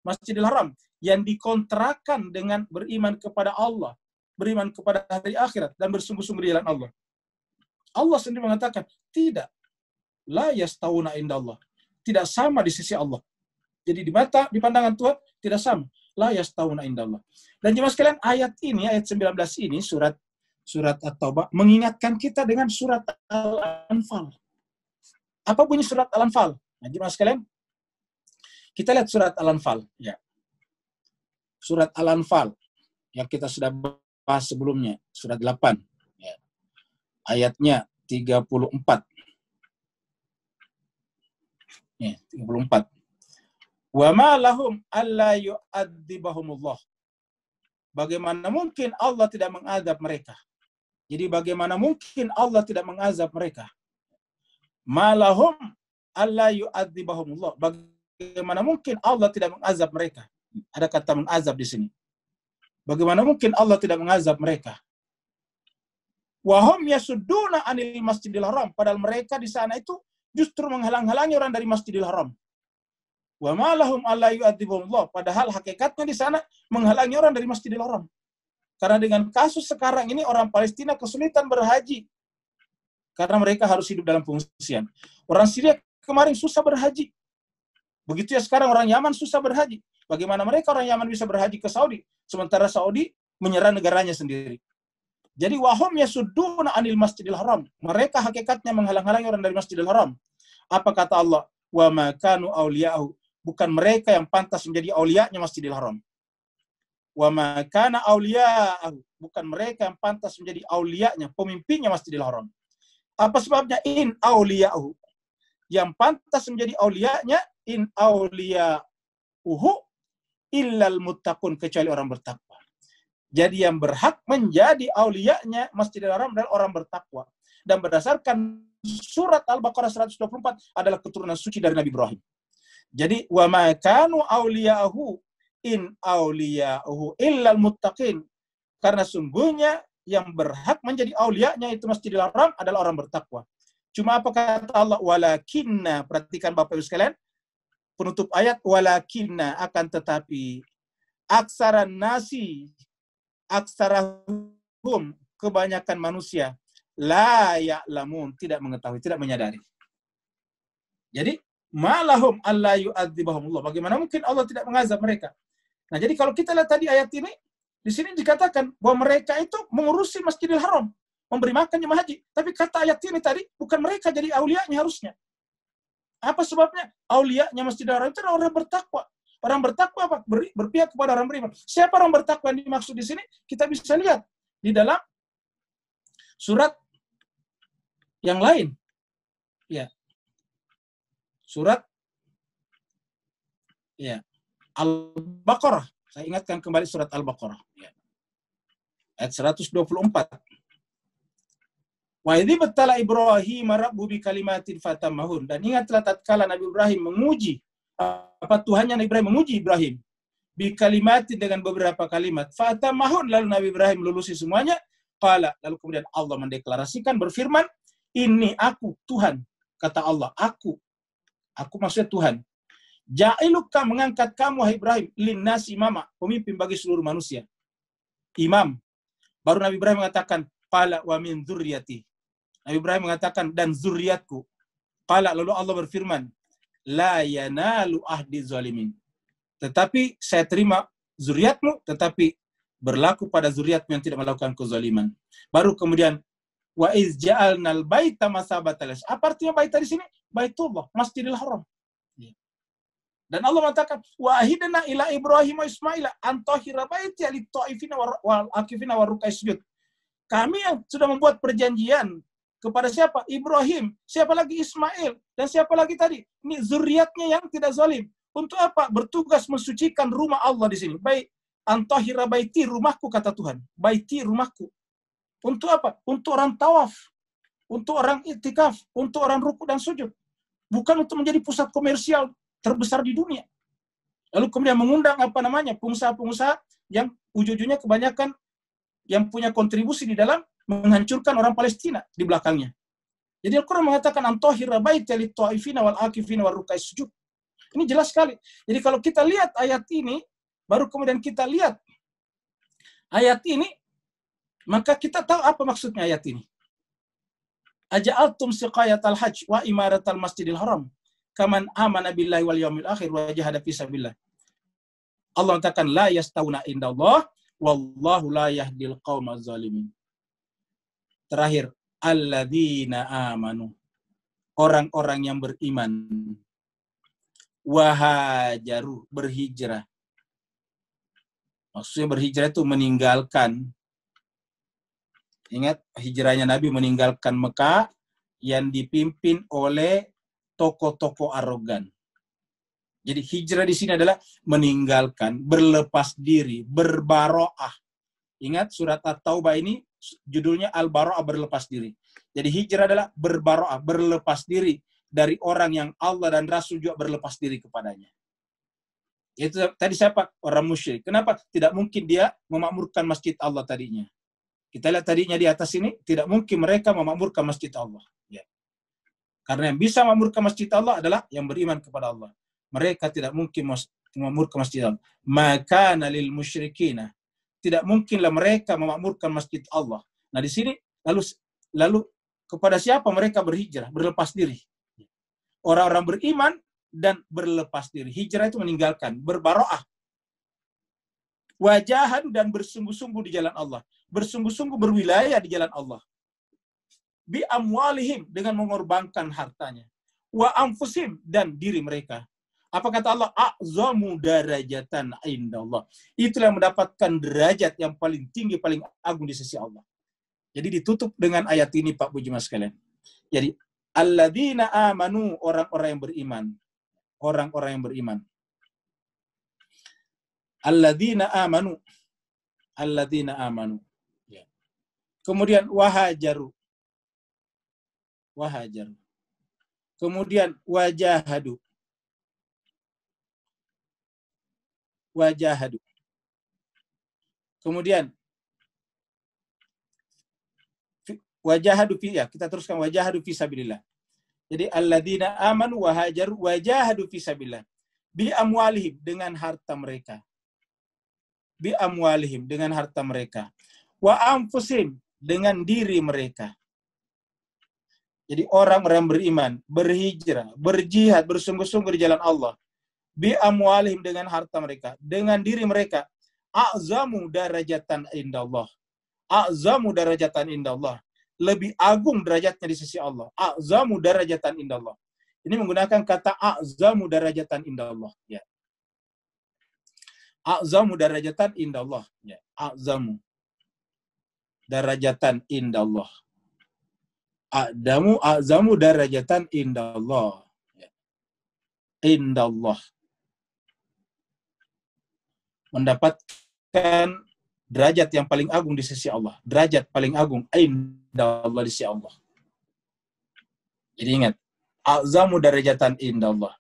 masjidil haram, yang dikontrakan dengan beriman kepada Allah, beriman kepada hari akhirat, dan bersungguh-sungguh di jalan Allah. Allah sendiri mengatakan, tidak. La yastawuna indallah. Tidak sama di sisi Allah. Jadi di pandangan Tuhan, tidak sama. La yastawuna indallah. Dan jemaah sekalian, ayat ini, ayat 19 ini, surat At-Taubah, mengingatkan kita dengan surat Al-Anfal. Apa bunyi surat Al-Anfal? Nah, jemaah sekalian, kita lihat surat Al-Anfal. Ya. Surat Al-Anfal, yang kita sudah bahas sebelumnya, surat 8. Ya. Ayatnya 34. Ya, 34. Wa ma lahum alla yu'adzibahumullah. Bagaimana mungkin Allah tidak mengazab mereka? Jadi bagaimana mungkin Allah tidak mengazab mereka? Ma lahum alla yu'adzibahumullah. Bagaimana mungkin Allah tidak mengazab mereka? Ada kata mengazab di sini. Bagaimana mungkin Allah tidak mengazab mereka? Wa hum yasudduna 'anil Masjidil Haram. Padahal mereka di sana itu justru menghalang-halangi orang dari Masjidil Haram. Wa ma lahum alla yu'adzibahumullah. Padahal hakikatnya di sana menghalangi orang dari Masjidil Haram. Karena dengan kasus sekarang ini orang Palestina kesulitan berhaji. Karena mereka harus hidup dalam pengungsian. Orang Syria kemarin susah berhaji. Begitu ya sekarang orang Yaman susah berhaji. Bagaimana mereka orang Yaman bisa berhaji ke Saudi? Sementara Saudi menyerang negaranya sendiri. Jadi wahum yasudduna 'anil Masjidil Haram. Mereka hakikatnya menghalang-halangi orang dari Masjidil Haram. Apa kata Allah? Wa ma kanu awliya'u. Bukan mereka yang pantas menjadi aulianya Masjidil Haram. Wa ma kana awliya'u. Bukan mereka yang pantas menjadi aulianya, pemimpinnya Masjidil Haram. Apa sebabnya? In awliya'u. Yang pantas menjadi aulianya, in awliya'uhu illal muttaqun, kecuali orang bertakwa. Jadi yang berhak menjadi auliyanya Masjidil Haram adalah orang bertakwa. Dan berdasarkan surat Al-Baqarah 124 adalah keturunan suci dari Nabi Ibrahim. Jadi wa ma kanu auliya'ahu in auliya'uhu illal muttaqin. Karena sungguhnya yang berhak menjadi auliyanya itu Masjidil Haram adalah orang bertakwa. Cuma apa kata Allah? Walakinna, perhatikan Bapak Ibu sekalian, penutup ayat, walakinna, akan tetapi aksaran nasi, aksarahum, kebanyakan manusia, la ya'lamun, tidak mengetahui, tidak menyadari. Jadi malahum alla yu'adzibahumullah. Bagaimana mungkin Allah tidak mengazab mereka? Nah, jadi kalau kita lihat tadi ayat ini, di sini dikatakan bahwa mereka itu mengurusi Masjidil Haram, memberi makan jemaah haji. Tapi kata ayat ini tadi, bukan mereka jadi aulianya harusnya. Apa sebabnya? Aulianya Masjidil Haram itu adalah orang bertakwa. Orang bertakwa apa? Berpihak kepada orang beriman. Siapa orang bertakwa yang dimaksud di sini? Kita bisa lihat di dalam surat yang lain. Ya. Surat ya Al-Baqarah. Saya ingatkan kembali surat Al-Baqarah. Ya. Ayat 124. Wa idzi battala Ibrahim rabbu bi kalimatin fatammahun. Dan ingatlah tatkala Nabi Ibrahim menguji Tuhannya Nabi Ibrahim menguji Ibrahim bi kalimatin dengan beberapa kalimat. Fatammahun, lalu Nabi Ibrahim lulusi semuanya. Qala, lalu kemudian Allah mendeklarasikan berfirman, "Ini aku Tuhan," kata Allah, aku maksudnya Tuhan. Ja'iluka, mengangkat kamu wahai Ibrahim, linnasi imama, pemimpin bagi seluruh manusia. Imam. Baru Nabi Ibrahim mengatakan, qala wa min dzurriyyati. Nabi Ibrahim mengatakan, dan zuriatku. Qala, lalu Allah berfirman, la yanalu ahdi zalimin. Tetapi saya terima zuriatmu, tetapi berlaku pada zuriatmu yang tidak melakukan kezaliman. Baru kemudian, wa iz ja'alnal baita masabatan. Apa artinya baita di sini? Baitullah, Masjidil Haram. Dan Allah mengatakan, wa ahidna ila Ibrahim wa Ismail an tahira baiti lit-ta'ifina wal akifina wa ruk'as sujud. Kami yang sudah membuat perjanjian kepada siapa? Ibrahim, siapa lagi? Ismail, dan siapa lagi tadi? Ini zuriatnya yang tidak zalim. Untuk apa? Bertugas mensucikan rumah Allah di sini. Baik, an tahira baiti, rumahku, kata Tuhan. Baiti, rumahku. Untuk apa? Untuk orang tawaf, untuk orang iktikaf, untuk orang ruku dan sujud. Bukan untuk menjadi pusat komersial terbesar di dunia. Lalu kemudian mengundang pengusaha-pengusaha yang ujung-ujungnya kebanyakan yang punya kontribusi di dalam menghancurkan orang Palestina di belakangnya. Jadi Al-Quran mengatakan antahira baita lit-ta'ifina wal akifina war ruk'as sujud. Ini jelas sekali. Jadi kalau kita lihat ayat ini, baru kemudian kita lihat ayat ini, maka kita tahu apa maksudnya ayat ini. Aja'altum siqayatal hajj wa imaratal masjidil haram kaman amana billahi wal yaumil akhir wa jahada fi sabilillah. Allah mengatakan la yastawuna indallah wallahu la yahdil qaumaz zalimin. Terakhir, alladzina amanu, orang-orang yang beriman, wahajaru, berhijrah. Maksudnya berhijrah itu meninggalkan. Ingat hijrahnya Nabi meninggalkan Mekah yang dipimpin oleh tokoh-tokoh arogan. Jadi hijrah di sini adalah meninggalkan, berlepas diri, berbaroah. Ingat surat At-Taubah ini judulnya Al-Baroah, berlepas diri. Jadi hijrah adalah berbaroah, berlepas diri dari orang yang Allah dan Rasul juga berlepas diri kepadanya. Itu tadi siapa? Orang musyrik. Kenapa? Tidak mungkin dia memakmurkan masjid Allah tadinya. Kita lihat tadinya di atas ini, tidak mungkin mereka memakmurkan masjid Allah. Ya. Karena yang bisa memakmurkan masjid Allah adalah yang beriman kepada Allah. Mereka tidak mungkin memakmurkan masjid Allah. Maka nalil musyrikina. Tidak mungkinlah mereka memakmurkan masjid Allah. Nah di sini lalu kepada siapa mereka berhijrah, berlepas diri? Orang-orang beriman dan berlepas diri. Hijrah itu meninggalkan, berbaroah. Wajahadu, dan bersungguh-sungguh di jalan Allah. Bersungguh-sungguh berwilayah di jalan Allah. Bi amwalihim, dengan mengorbankan hartanya. Wa anfusim, dan diri mereka. Apa kata Allah? A'zamu darajatan indallah. Itulah yang mendapatkan derajat yang paling tinggi, paling agung di sisi Allah. Jadi ditutup dengan ayat ini Pak Bujimas sekalian. Jadi alladzina amanu, orang-orang yang beriman. Orang-orang yang beriman. Alladzina amanu. Alladzina amanu. Ya. Kemudian wahajaru. Wahajaru. Kemudian wajahadu. Wajahadu. Kemudian wajahadu fi, ya, kita teruskan wajahadu fi sabilillah. Jadi alladzina amanu wahajaru wajahadu fi sabilillah. Bi amwalihim, dengan harta mereka. Bi amwalihim, dengan harta mereka. Wa anfusihim, dengan diri mereka. Jadi orang-orang beriman, berhijrah, berjihad, bersungguh-sungguh di jalan Allah. Bi amwalihim, dengan harta mereka, dengan diri mereka. A'zamu darajatan indallah. A'zamu darajatan indallah. Lebih agung derajatnya di sisi Allah. A'zamu darajatan indallah. Ini menggunakan kata a'zamu darajatan indallah. Ya. A'zamu darajatan indallah. Ya. A'zamu darajatan indallah. A'zamu darajatan indallah. Ya. indallah. Mendapatkan derajat yang paling agung di sisi Allah. Derajat paling agung indallah di sisi Allah. Jadi ingat, azamu darajatan indallah.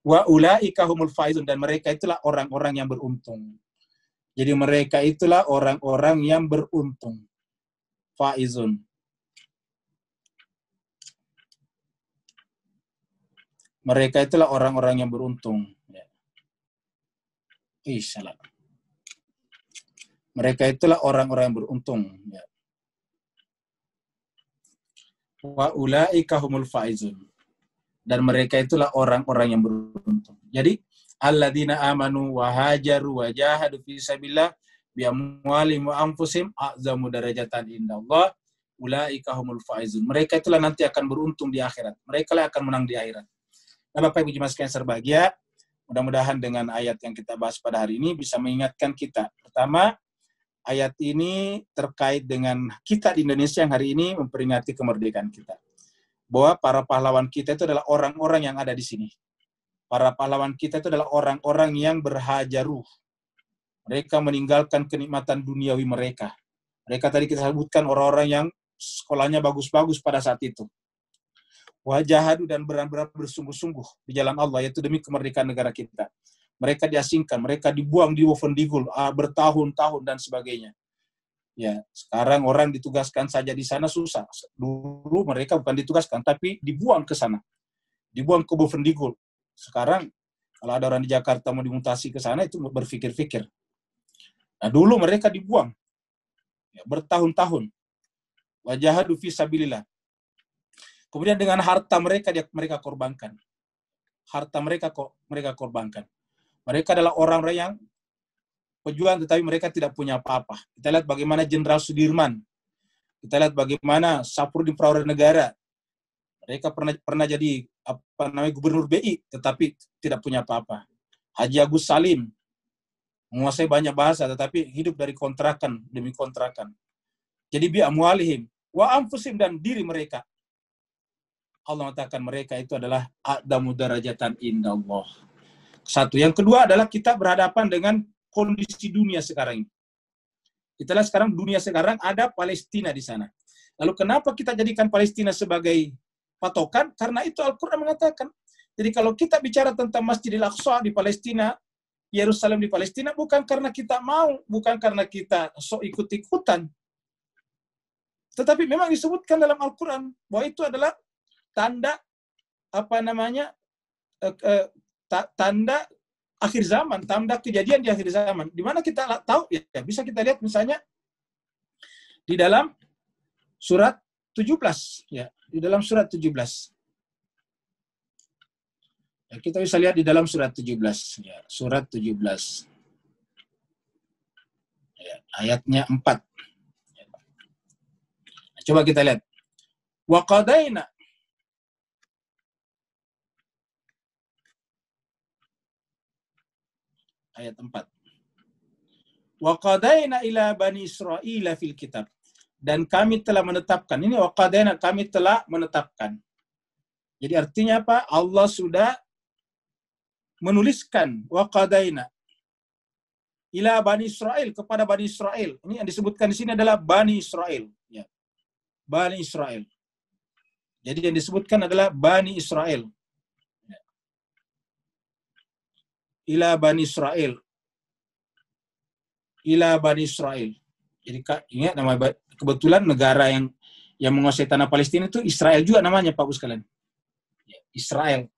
Wa ulaika humul faizun, dan mereka itulah orang-orang yang beruntung. Jadi mereka itulah orang-orang yang beruntung. Faizun. Mereka itulah orang-orang yang beruntung. Ya. Salah. Mereka itulah orang-orang yang beruntung. Ya. Wa ulaika humul faizun. Dan mereka itulah orang-orang yang beruntung. Jadi, alladzina amanu wa hajaru wa jahadu fi sabilillah bi amwalihim wa anfusihim a'zamu darajatan indallah ulaika humul faizun. Mereka itulah nanti akan beruntung di akhirat. Mereka lah akan menang di akhirat. Nah, Bapak Ibu jemaah sekalian berbahagia, mudah-mudahan dengan ayat yang kita bahas pada hari ini bisa mengingatkan kita. Pertama, ayat ini terkait dengan kita di Indonesia yang hari ini memperingati kemerdekaan kita. Bahwa para pahlawan kita itu adalah orang-orang yang ada di sini. Para pahlawan kita itu adalah orang-orang yang berhajaruh. Mereka meninggalkan kenikmatan duniawi mereka. Mereka tadi kita sebutkan orang-orang yang sekolahnya bagus-bagus pada saat itu. Wajahadu, dan benar-benar bersungguh-sungguh di jalan Allah, yaitu demi kemerdekaan negara kita. Mereka diasingkan, mereka dibuang di Wovendigul bertahun-tahun dan sebagainya. Ya, sekarang orang ditugaskan saja di sana susah. Dulu mereka bukan ditugaskan, tapi dibuang ke sana. Dibuang ke Wovendigul. Sekarang, kalau ada orang di Jakarta mau dimutasi ke sana, itu berpikir-pikir. Nah, dulu mereka dibuang. Ya, bertahun-tahun. Wajahadu fi sabilillah. Kemudian dengan harta mereka korbankan. Harta mereka korbankan. Mereka adalah orang-orang yang pejuang, tetapi mereka tidak punya apa-apa. Kita lihat bagaimana Jenderal Sudirman. Kita lihat bagaimana Saprodin Prawiranegara. Mereka pernah jadi gubernur BI, tetapi tidak punya apa-apa. Haji Agus Salim menguasai banyak bahasa, tetapi hidup dari kontrakan demi kontrakan. Jadi bi amwalihim wa anfusihim, dan diri mereka. Allah mengatakan mereka itu adalah a'damu darajatan indallah. Satu. Yang kedua adalah kita berhadapan dengan kondisi dunia sekarang ini. Kita lihat sekarang dunia sekarang ada Palestina di sana. Lalu kenapa kita jadikan Palestina sebagai patokan? Karena itu Al-Quran mengatakan. Jadi kalau kita bicara tentang Masjidil Aqsa di Palestina, Yerusalem di Palestina, bukan karena kita mau, bukan karena kita sok ikut-ikutan. Tetapi memang disebutkan dalam Al-Quran bahwa itu adalah tanda tanda akhir zaman, tanda kejadian di akhir zaman. Di mana kita tahu ya, bisa kita lihat misalnya di dalam surat 17 ya, di dalam surat 17. Ya, kita bisa lihat di dalam surat 17 ya, surat 17. Ya, ayatnya 4. Ya. Nah, coba kita lihat. Wa qadaina, ayat 4. Wa qadaina ila bani Israila fil kitab. Dan kami telah menetapkan. Ini wa qadaina, kami telah menetapkan. Jadi artinya apa? Allah sudah menuliskan wa qadaina ila bani Israil, kepada bani Israil. Ini yang disebutkan di sini adalah bani Israil, ya. Bani Israil. Jadi yang disebutkan adalah bani Israil. Ya. Ila bani Israil. Ila bani Israil. Jadi ingat nama, kebetulan negara yang menguasai tanah Palestina itu Israel juga namanya, Pak Bus kalian. Ya, Israel.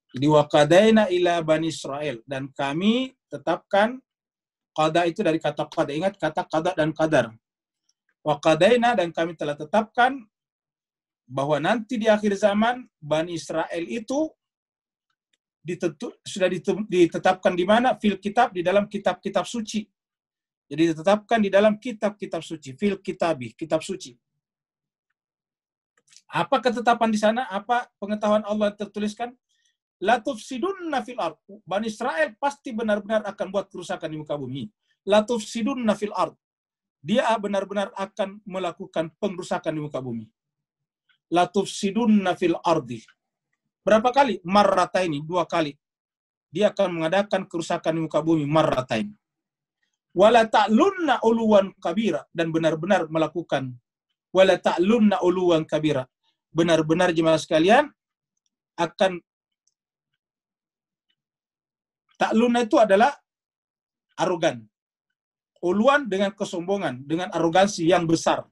Jadi wa qadaina ila bani Israil, dan kami tetapkan. Qada itu dari kata qada. Ingat kata qada dan qadar. Wa qadaina, dan kami telah tetapkan bahwa nanti di akhir zaman Bani Israel itu sudah ditetapkan di mana? Fil kitab, di dalam kitab-kitab suci. Jadi ditetapkan di dalam kitab-kitab suci. Fil kitabi, kitab suci. Apa ketetapan di sana? Apa pengetahuan Allah tertuliskan? La tufsidunna fil ard. Bani Israel pasti benar-benar akan buat kerusakan di muka bumi. La tufsidunna fil ard. Dia benar-benar akan melakukan pengrusakan di muka bumi. La tufsidunna fil ardi. Berapa kali? Marrataini, 2 kali. Dia akan mengadakan kerusakan di muka bumi marratain. Wala ta'lunna uluwan kabira, dan benar-benar melakukan wala ta'lunna uluwan kabira. Benar-benar jemaah sekalian akan ta'lunna itu adalah arogan. Uluan dengan kesombongan, dengan arogansi yang besar.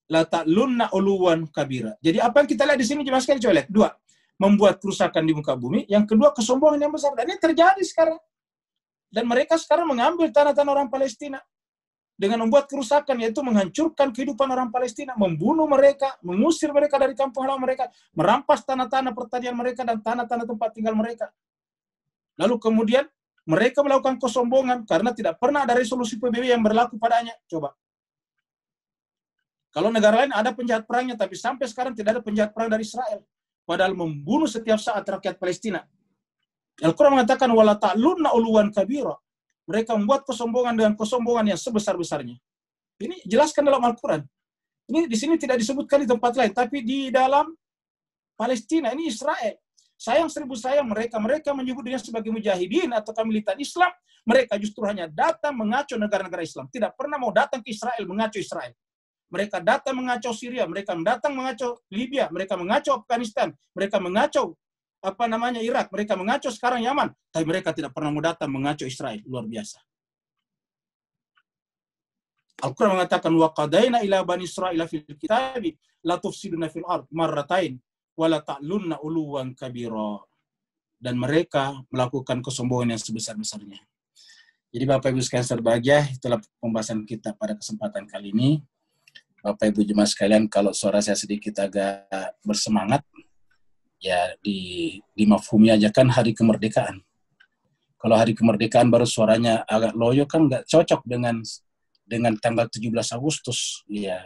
La ta'lunna uluwan kabira. Jadi apa yang kita lihat di sini jemaah sekalian, coba lihat. 2, membuat kerusakan di muka bumi. Yang kedua, kesombongan yang besar. Dan ini terjadi sekarang. Dan mereka sekarang mengambil tanah-tanah orang Palestina dengan membuat kerusakan, yaitu menghancurkan kehidupan orang Palestina, membunuh mereka, mengusir mereka dari kampung halaman mereka, merampas tanah-tanah pertanian mereka dan tanah-tanah tempat tinggal mereka. Lalu kemudian mereka melakukan kesombongan karena tidak pernah ada resolusi PBB yang berlaku padanya. Coba. Kalau negara lain ada penjahat perangnya, tapi sampai sekarang tidak ada penjahat perang dari Israel. Padahal membunuh setiap saat rakyat Palestina. Al-Quran mengatakan wala ta'lunna uluwan kabira. Mereka membuat kesombongan dengan kesombongan yang sebesar-besarnya. Ini jelaskan dalam Al-Quran. Ini di sini tidak disebutkan di tempat lain, tapi di dalam Palestina ini Israel. Sayang seribu sayang mereka menyebut dirinya sebagai mujahidin atau militan Islam. Mereka justru hanya datang mengacau negara-negara Islam. Tidak pernah mau datang ke Israel mengacau Israel. Mereka datang mengacau Syria, mereka datang mengacau Libya, mereka mengacau Afghanistan, mereka mengacau Irak, mereka mengacau sekarang Yaman, tapi mereka tidak pernah mau datang mengacau Israel. Luar biasa. Al-Quran mengatakan wa qadaina ila bani Israila fil kitabi la tufsiduna fil ard marratain wa la ta'lunna uluwan kabira. Dan mereka melakukan kesombongan yang sebesar-besarnya. Jadi Bapak Ibu sekalian berbahagia, itulah pembahasan kita pada kesempatan kali ini. Bapak Ibu jemaah sekalian, kalau suara saya sedikit agak bersemangat, ya dimafhumi aja, kan hari kemerdekaan. Kalau hari kemerdekaan baru suaranya agak loyo, kan nggak cocok dengan tanggal 17 Agustus. Ya.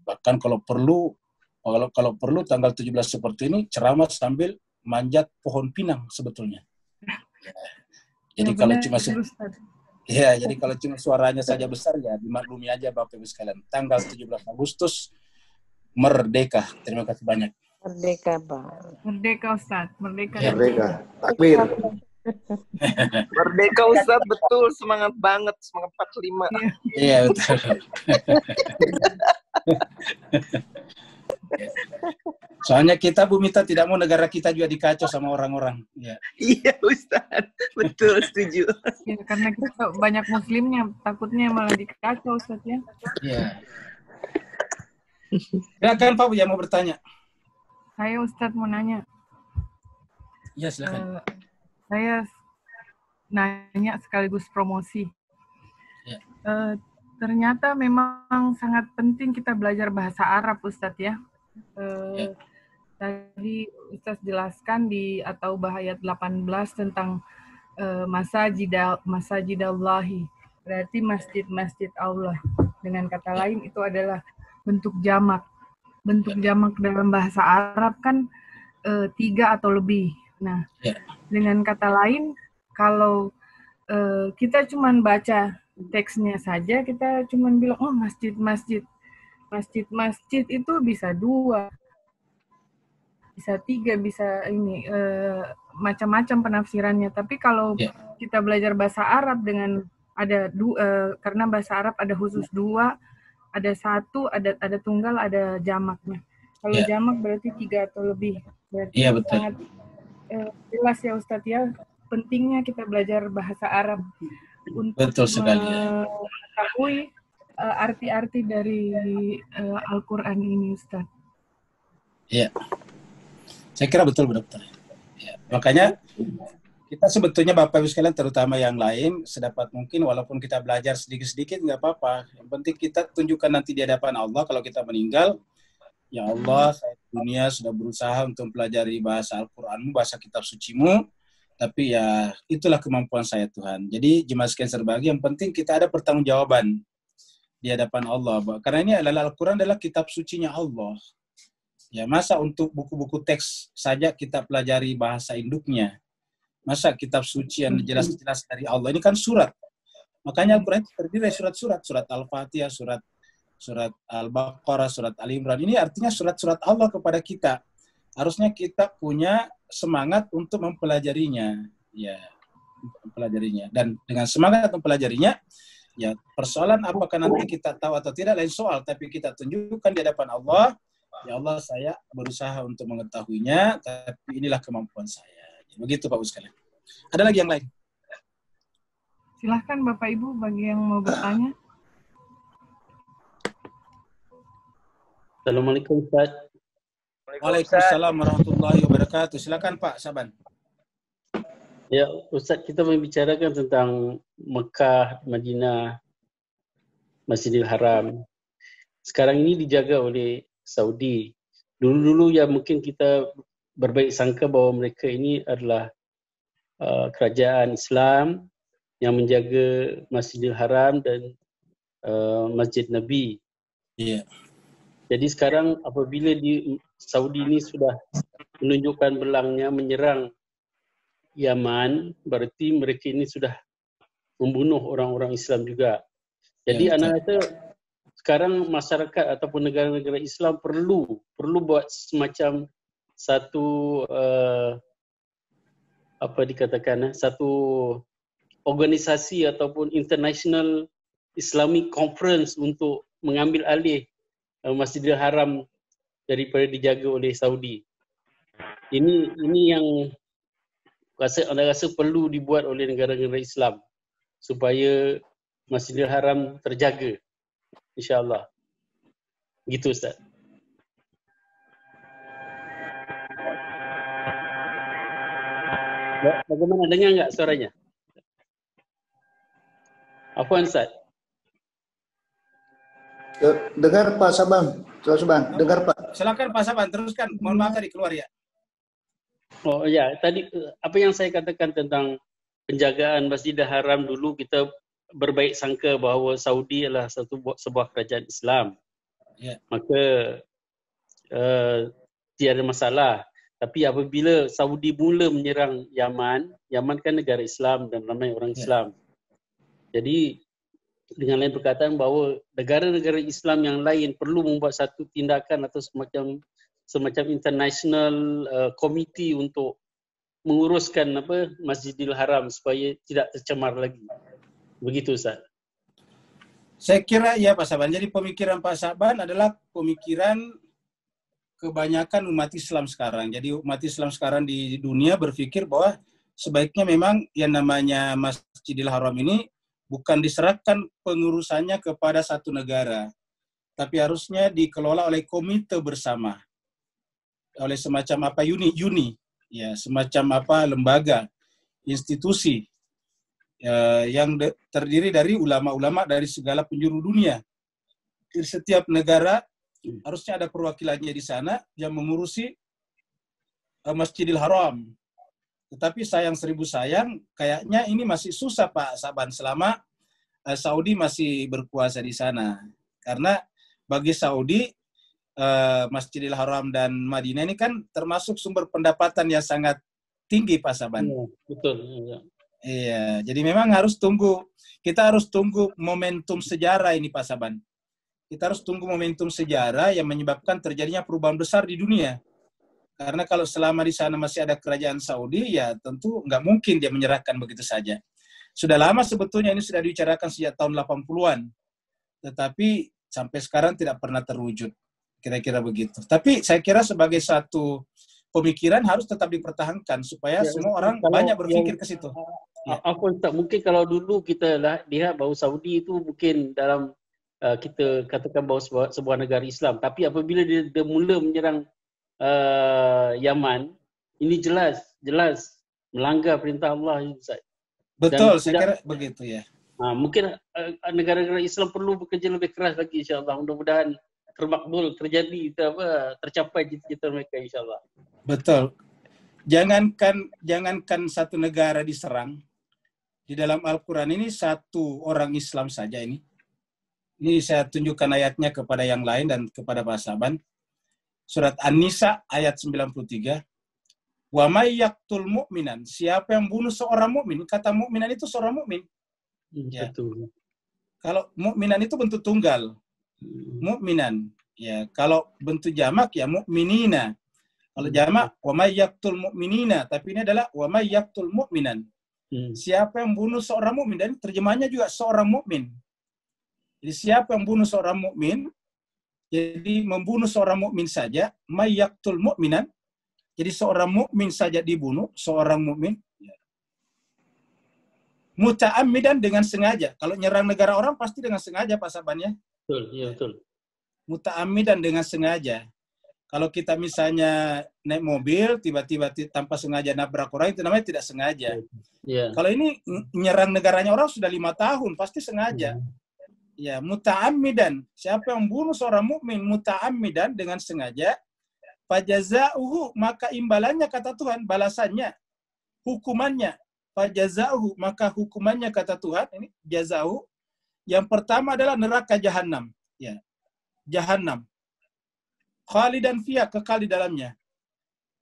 Bahkan kalau perlu tanggal 17 seperti ini ceramah sambil manjat pohon pinang sebetulnya. Ya. Jadi kalau cuma suaranya saja besar, ya dimaklumi aja Bapak Ibu sekalian. Tanggal 17 Agustus merdeka. Terima kasih banyak. Merdeka, Pak. Merdeka, Ustaz. Merdeka. Ya. Merdeka. Takbir. Merdeka, Ustaz. Betul. Semangat banget. Semangat 45. Iya, betul. Soalnya kita Bu Mita tidak mau negara kita juga dikacau sama orang-orang. Ya. Iya, Ustaz. Betul, setuju. Ya, karena kita banyak muslimnya, takutnya malah dikacau, Ustaz ya. Iya. Silakan Pak, yang mau bertanya. Saya Ustaz mau nanya. Ya, silakan. Saya nanya sekaligus promosi. Ya. Ternyata memang sangat penting kita belajar bahasa Arab, Ustaz ya. Ya. Tadi Ustaz jelaskan di At-Taubah ayat 18 tentang masajidallahi, berarti masjid-masjid Allah. Dengan kata lain itu adalah bentuk jamak. Bentuk jamak dalam bahasa Arab kan 3 atau lebih. Nah, dengan kata lain, kalau kita cuma baca teksnya saja, kita cuma bilang, oh masjid-masjid. Masjid-masjid itu bisa 2, bisa 3, bisa ini, macam-macam penafsirannya. Tapi kalau kita belajar bahasa Arab dengan ada karena bahasa Arab ada khusus 2, ada 1, ada tunggal, ada jamaknya. Kalau jamak berarti 3 atau lebih. Berarti sangat jelas ya Ustadz ya, pentingnya kita belajar bahasa Arab untuk mengetahui arti-arti dari Al-Quran ini, Ustadz. Iya, saya kira betul. Ya. Makanya kita sebetulnya Bapak Ibu sekalian, terutama yang lain, sedapat mungkin walaupun kita belajar sedikit-sedikit nggak apa-apa. Yang penting kita tunjukkan nanti di hadapan Allah kalau kita meninggal, ya Allah, saya di dunia sudah berusaha untuk mempelajari bahasa Al-Quranmu, bahasa kitab sucimu, tapi ya itulah kemampuan saya Tuhan. Jadi jemaah sekalian berbahagia, yang penting kita ada pertanggungjawaban di hadapan Allah. Karena ini adalah Al-Quran adalah kitab sucinya Allah. Ya, masa untuk buku-buku teks saja kita pelajari bahasa induknya? Masa kitab suci yang jelas-jelas dari Allah, ini kan surat. Makanya Al-Quran terdiri dari surat-surat, surat Al-Fatihah, surat Al-Baqarah, surat Al-Imran. Ini artinya surat-surat Allah kepada kita. harusnya kita punya semangat untuk mempelajarinya, ya, mempelajarinya. Dan dengan semangat mempelajarinya, ya persoalan apakah nanti kita tahu atau tidak lain soal, tapi kita tunjukkan di hadapan Allah, ya Allah saya berusaha untuk mengetahuinya, tapi inilah kemampuan saya. Begitu Pak Ustaz sekalian. Ada lagi yang lain? Silahkan Bapak Ibu bagi yang mau bertanya. Assalamualaikum Ustaz. Waalaikumsalam warahmatullahi wabarakatuh. Silakan Pak Saban. Ya Ustaz, kita membicarakan tentang Mekah, Madinah, Masjidil Haram. Sekarang ini dijaga oleh Saudi. Dulu-dulu ya mungkin kita berbaik sangka bahawa mereka ini adalah kerajaan Islam yang menjaga Masjidil Haram dan Masjid Nabi. Iya. Jadi sekarang apabila di Saudi ini sudah menunjukkan belangnya menyerang Yaman, berarti mereka ini sudah membunuh orang-orang Islam juga. Jadi anak kata sekarang masyarakat ataupun negara-negara Islam perlu buat semacam satu satu organisasi ataupun International Islamic Conference untuk mengambil alih Masjidil Haram daripada dijaga oleh Saudi. Ini yang anda rasa perlu dibuat oleh negara-negara Islam supaya Masjidil Haram terjaga, insya-Allah. Gitu Ustaz. Bagaimana, dengar enggak suaranya? Afwan Ustaz. Dengar Pak Saban, dengar Pak. Silakan Pak Saban, teruskan. Mohon maaf tadi keluar ya. Oh ya, tadi apa yang saya katakan tentang penjagaan Masjidil Haram, dulu kita berbaik sangka bahawa Saudi adalah sebuah kerajaan Islam. Ya. Maka tiada masalah. Tapi apabila Saudi mula menyerang Yaman, Yaman kan negara Islam dan ramai orang Islam. Jadi dengan lain perkataan bahawa negara-negara Islam yang lain perlu membuat satu tindakan atau semacam international committee untuk menguruskan Masjidil Haram supaya tidak tercemar lagi. Begitu Ustaz. Saya kira ya Pak Saban. Jadi pemikiran Pak Saban adalah pemikiran kebanyakan umat Islam sekarang. Jadi umat Islam sekarang di dunia berpikir bahwa sebaiknya memang yang namanya Masjidil Haram ini bukan diserahkan pengurusannya kepada satu negara, tapi harusnya dikelola oleh komite bersama, oleh semacam uni, ya semacam lembaga, institusi yang terdiri dari ulama-ulama dari segala penjuru dunia. Di setiap negara harusnya ada perwakilannya di sana yang mengurusi Masjidil Haram. Tetapi sayang seribu sayang, kayaknya ini masih susah Pak Saban selama Saudi masih berkuasa di sana. Karena bagi Saudi, Masjidil Haram dan Madinah ini kan termasuk sumber pendapatan yang sangat tinggi Pak Saban. Ya, betul. Iya, jadi memang kita harus tunggu momentum sejarah ini Pak Saban. Kita harus tunggu momentum sejarah yang menyebabkan terjadinya perubahan besar di dunia. Karena kalau selama di sana masih ada kerajaan Saudi, ya tentu nggak mungkin dia menyerahkan begitu saja. Sudah lama sebetulnya ini sudah dibicarakan sejak tahun 80-an. Tetapi sampai sekarang tidak pernah terwujud. Kira-kira begitu. Tapi saya kira sebagai satu pemikiran harus tetap dipertahankan supaya semua orang banyak berpikir ke situ. Mungkin kalau dulu kita lihat bahawa Saudi itu mungkin dalam kita katakan bahawa sebuah negara Islam. Tapi apabila dia mula menyerang Yaman, ini jelas melanggar perintah Allah. Ustaz. Betul, saya kira begitu ya. Mungkin negara-negara Islam perlu bekerja lebih keras lagi insya-Allah. Mudah-mudahan termakbul, terjadi, tercapai cita-cita mereka insya-Allah. Betul. Jangankan satu negara diserang. Di dalam Al-Quran ini satu orang Islam saja ini. Ini saya tunjukkan ayatnya kepada yang lain dan kepada Pak Saban. Surat An-Nisa ayat 93. Wa may yaqtul mu'minan, siapa yang bunuh seorang mukmin, kata mukminan itu seorang mukmin. Ya. Betul. Kalau mukminan itu bentuk tunggal. Mukminan. Ya, kalau bentuk jamak ya mukminina. Kalau jamak wa may yaqtul mu'minina, tapi ini adalah wa may yaqtul mu'minan. Siapa yang bunuh seorang mukmin, dan terjemahnya juga seorang mukmin. Jadi siapa yang bunuh seorang mukmin, jadi membunuh seorang mukmin saja, may yaqtul mu'minan. Jadi seorang mukmin saja dibunuh, seorang mukmin muta'ammidan dengan sengaja. Kalau nyerang negara orang pasti dengan sengaja Pak Saban ya. Betul, iya betul. Muta'ammidan dengan sengaja. Kalau kita misalnya naik mobil, tiba-tiba tanpa sengaja nabrak orang, itu namanya tidak sengaja. Iya. Kalau ini nyerang negaranya orang sudah 5 tahun, pasti sengaja. Ya, muta'ammidan. Siapa yang bunuh seorang mukmin muta'ammidan dengan sengaja, fajaza'uhu, maka imbalannya kata Tuhan, balasannya, hukumannya, fajaza'uhu, maka hukumannya kata Tuhan, ini jaza'u, yang pertama adalah neraka jahanam. Ya, jahanam. Khalidan fiha, kekal di dalamnya.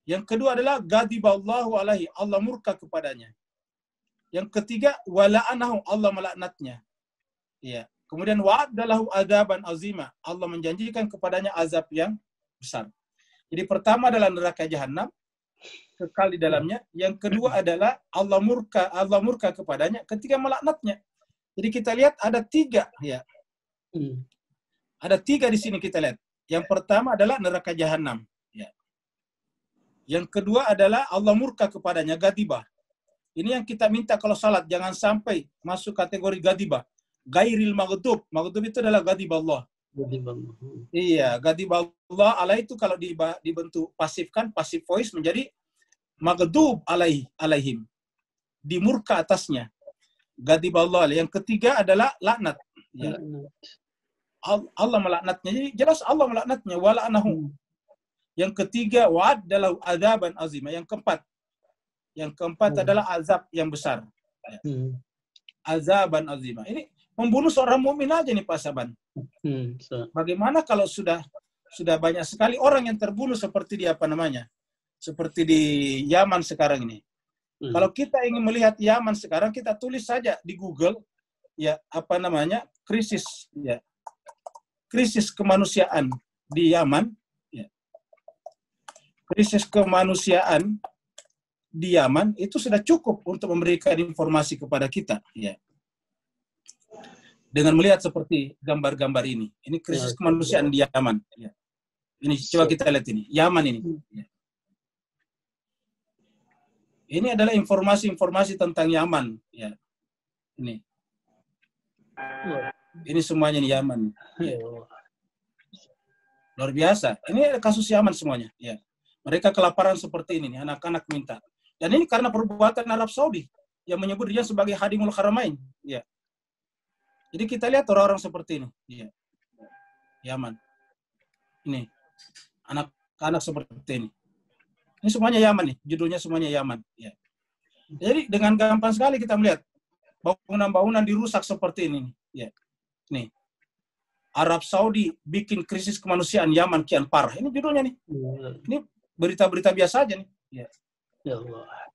Yang kedua adalah ghadiballahu alaihi, Allah murka kepadanya. Yang ketiga wala'anahu, Allah melaknatnya. Ya. Kemudian wa'adalahu adzaban azima, Allah menjanjikan kepadanya azab yang besar. Jadi pertama adalah neraka jahanam, kekal di dalamnya. Yang kedua adalah Allah murka kepadanya ketika melaknatnya. Jadi kita lihat ada 3 ya. Ada 3 di sini kita lihat. Yang pertama adalah neraka jahanam. Ya. Yang kedua adalah Allah murka kepadanya, gadibah. Ini yang kita minta kalau salat, jangan sampai masuk kategori gadibah. Gairil maghdub. Maghdub itu adalah gadiballah. Iya, gadiballah alaihi itu kalau dibentuk pasifkan, pasif voice menjadi maghdub alaihim. Dimurka atasnya. Gadiballah. Yang ketiga adalah laknat. Ya. Allah melaknatnya. Jadi jelas Allah melaknatnya. Wala'anahu. Yang ketiga, wa'adalahu adzaban azima. Yang keempat adalah azab yang besar. Azaban azima. Ini membunuh seorang mukmin aja nih Pak Saban. Bagaimana kalau sudah banyak sekali orang yang terbunuh seperti di seperti di Yaman sekarang ini. Kalau kita ingin melihat Yaman sekarang, kita tulis saja di Google ya krisis ya. Krisis kemanusiaan di Yaman, ya. Krisis kemanusiaan di Yaman itu sudah cukup untuk memberikan informasi kepada kita, ya. Dengan melihat seperti gambar-gambar ini krisis kemanusiaan di Yaman. Ya. Ini coba kita lihat ini, Yaman ini. Ya. Ini adalah informasi-informasi tentang Yaman, ya. Ini semuanya di Yaman. Ya. Luar biasa. Ini kasus Yaman semuanya. Ya. Mereka kelaparan seperti ini. Anak-anak minta. Dan ini karena perbuatan Arab Saudi yang menyebut dia sebagai Hadimul Haramain. Ya. Jadi kita lihat orang-orang seperti ini. Ya. Yaman. Ini. Anak-anak seperti ini. Ini semuanya Yaman nih. Judulnya semuanya Yaman. Ya. Jadi dengan gampang sekali kita melihat bangunan-bangunan dirusak seperti ini. Ya. Nih, Arab Saudi bikin krisis kemanusiaan Yaman kian parah. Ini judulnya nih. Ini berita-berita biasa aja nih. Ya.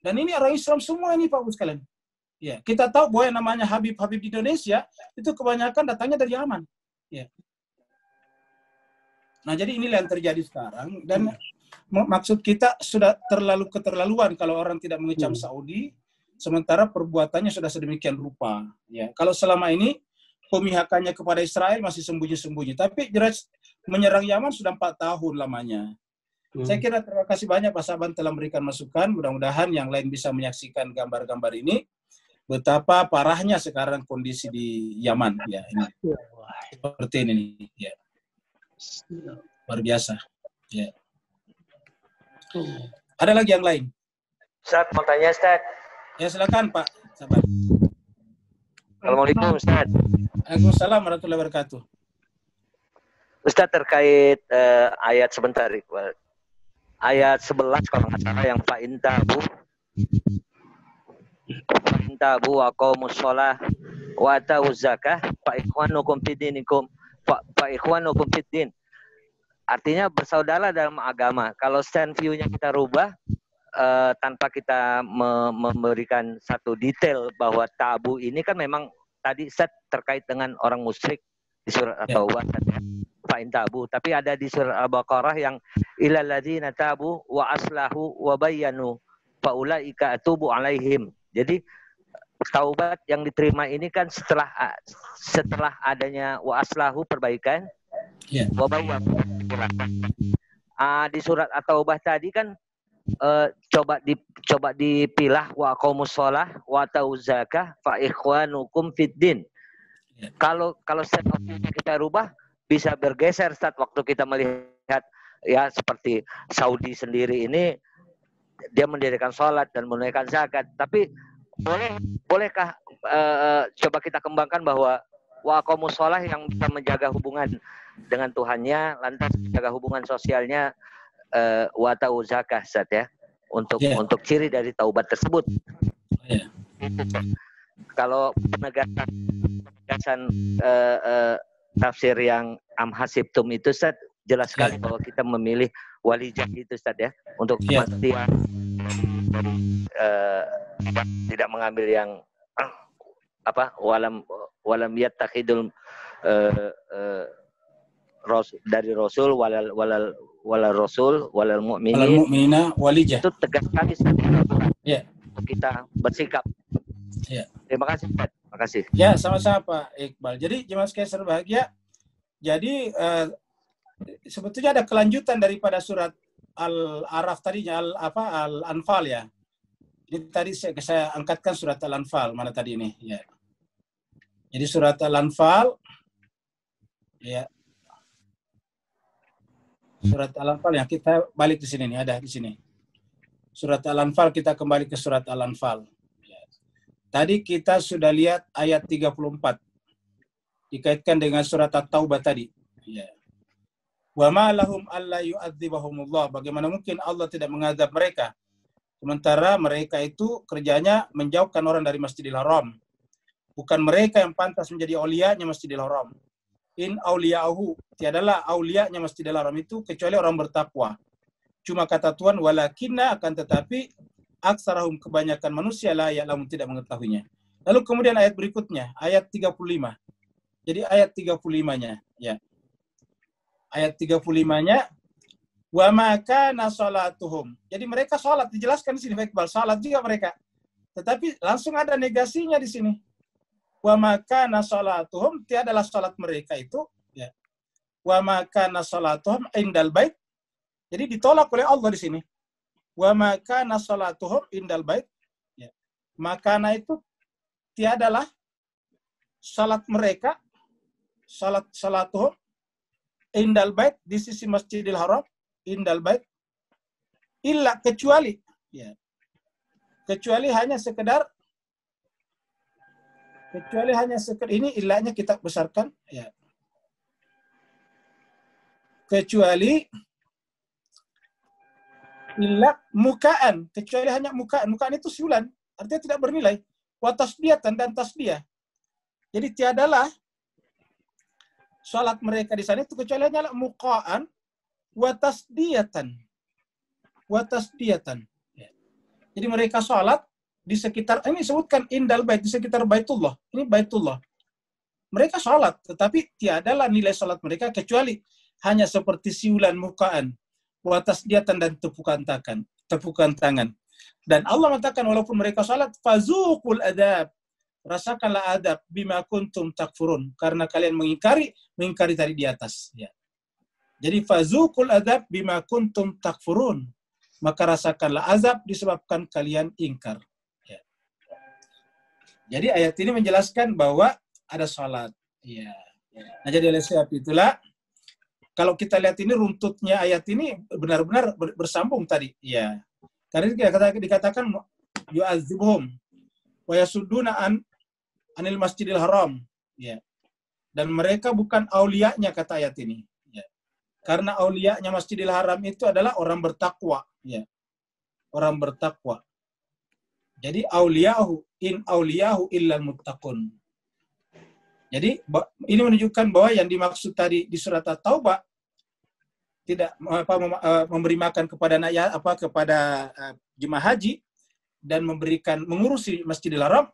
Dan ini orang Islam semua ini Pak Bus kalian. Ya, kita tahu bahwa yang namanya Habib-Habib di Indonesia itu kebanyakan datangnya dari Yaman. Ya. Nah, jadi inilah yang terjadi sekarang dan maksud kita sudah terlalu keterlaluan kalau orang tidak mengecam Saudi sementara perbuatannya sudah sedemikian rupa. Ya, kalau selama ini pemihakannya kepada Israel masih sembunyi-sembunyi. Tapi jelas menyerang Yaman sudah 4 tahun lamanya. Saya kira terima kasih banyak Pak Saban telah memberikan masukan. Mudah-mudahan yang lain bisa menyaksikan gambar-gambar ini. Betapa parahnya sekarang kondisi di Yaman. Ya, ini. Seperti ini. Ya. Luar biasa. Ya. Ada lagi yang lain? Ustaz, mau tanya Ustaz. Ya silakan Pak Saban. Assalamualaikum Ustaz. Waalaikumsalam warahmatullahi wabarakatuh. Ustaz terkait ayat sebentar, Iqbal. Ayat 11 kalau nggak salah yang fa'intabu wa qaumus shalah wa atuz zakah fa ikhwanukum fid dinikum fa ikhwanukum fid din. Artinya bersaudara dalam agama. Kalau stand view-nya kita rubah tanpa kita memberikan satu detail bahwa tabu ini kan memang tadi set terkait dengan orang musyrik di surat At-Taubah. fa in tabu. Tapi ada di surah Al-Baqarah yang ilal ladzina tabu wa aslahu wa bayyanu fa ulaika atubu alaihim. Jadi taubat yang diterima ini kan setelah adanya wa aslahu perbaikan, wa bayyanu. Di surat At-Taubah tadi kan coba dipilah wa aqamus shalah wa atuz zakah fa ikhwanukum fiddin. Kalau set of kita rubah bisa bergeser Ustaz waktu kita melihat ya seperti Saudi sendiri ini dia mendirikan sholat dan menunaikan zakat. Tapi bolehkah coba kita kembangkan bahwa wa aqamus shalah yang bisa menjaga hubungan dengan Tuhannya, lantas menjaga hubungan sosialnya wa atuz zakah Ustaz ya. Untuk ciri dari taubat tersebut. Kalau penegasan tafsir yang am hasibtum itu Ustaz jelas sekali bahwa kita memilih walijah itu Ustaz ya untuk kematian tidak mengambil yang walam yattakhidul dari Rasul walal Rasul walal mu'minina walijah. Itu tegas sekali untuk kita bersikap. Terima kasih Pak. Terima kasih. Ya, sama-sama Pak Iqbal. Jadi jemaah sekalian berbahagia. Jadi sebetulnya ada kelanjutan daripada surat Al-Araf tadinya Al-Anfal ya. Jadi tadi saya angkatkan surat Al-Anfal mana tadi ini ya. Jadi surat Al-Anfal ya. Surat Al-Anfal yang kita balik di sini nih, ada di sini. Surat Al-Anfal, kita kembali ke surat Al-Anfal. Tadi kita sudah lihat ayat 34. Dikaitkan dengan surat At-Taubah tadi. Ya. Wa ma lahum alla yu'adzibahumullah. Bagaimana mungkin Allah tidak mengazab mereka? Sementara mereka itu kerjanya menjauhkan orang dari Masjidil Haram. Bukan mereka yang pantas menjadi aulianya Masjidil Haram. In auliya'uhu, tiadalah aulianya Masjidil Haram itu kecuali orang bertakwa. Cuma kata Tuhan, walakinna, akan tetapi aksarahum, kebanyakan manusia la ya'lamun, tidak mengetahuinya. Lalu kemudian ayat berikutnya, ayat 35. Jadi ayat 35-nya, ya. Ayat 35-nya, wa ma kana salatuhum. Jadi mereka salat, dijelaskan di sini baik Iqbal, salat juga mereka. Tetapi langsung ada negasinya di sini. Wa ma kana salatuhum, tiadalah salat mereka itu, ya. Wa ma kana salatuhum indal bait. Jadi ditolak oleh Allah di sini. Wa ma kana salatuhum indal bait. Ya. Makana itu tiadalah salat mereka, salatuhum indal bait, di sisi Masjidil Haram, indal bait, illa, kecuali, ya. Kecuali hanya sekedar ini illanya kita besarkan, ya. Kecuali illa mukaan, kecuali hanya mukaan. Mukaan itu siulan, artinya tidak bernilai. Wa tasdiyatan, dan tasdiyah. Jadi tiadalah salat mereka di sana itu kecuali hanya mukaan wa tasdiyatan. Wa tasdiyatan. Ya. Jadi mereka salat di sekitar, ini disebutkan indal bait, di sekitar Baitullah. Ini Baitullah. Mereka salat, tetapi tiadalah nilai salat mereka kecuali hanya seperti siulan mukaan, wa tasdiyatan, dan tepukan tangan. Dan Allah mengatakan walaupun mereka salat, fazuqul adab, rasakanlah adab, bima kuntum takfurun, karena kalian mengingkari tadi di atas. Ya. Jadi fazuqul adab bima kuntum takfurun, maka rasakanlah azab disebabkan kalian ingkar. Ya. Jadi ayat ini menjelaskan bahwa ada salat. Ya. Nah, jadi oleh sebab itulah, kalau kita lihat ini runtutnya ayat ini benar-benar bersambung tadi. Ya. Karena dikatakan yu'adzibuhum wa yasudduna anil Masjidil Haram. Ya. Dan mereka bukan aulianya, kata ayat ini. Ya. Karena aulianya Masjidil Haram itu adalah orang bertakwa. Ya. Orang bertakwa. Jadi auliyahu, in auliyahu illal muttaqun. Jadi ini menunjukkan bahwa yang dimaksud tadi di surat At-Taubah tidak memberi makan kepada kepada jemaah haji dan mengurusi Masjidil Haram,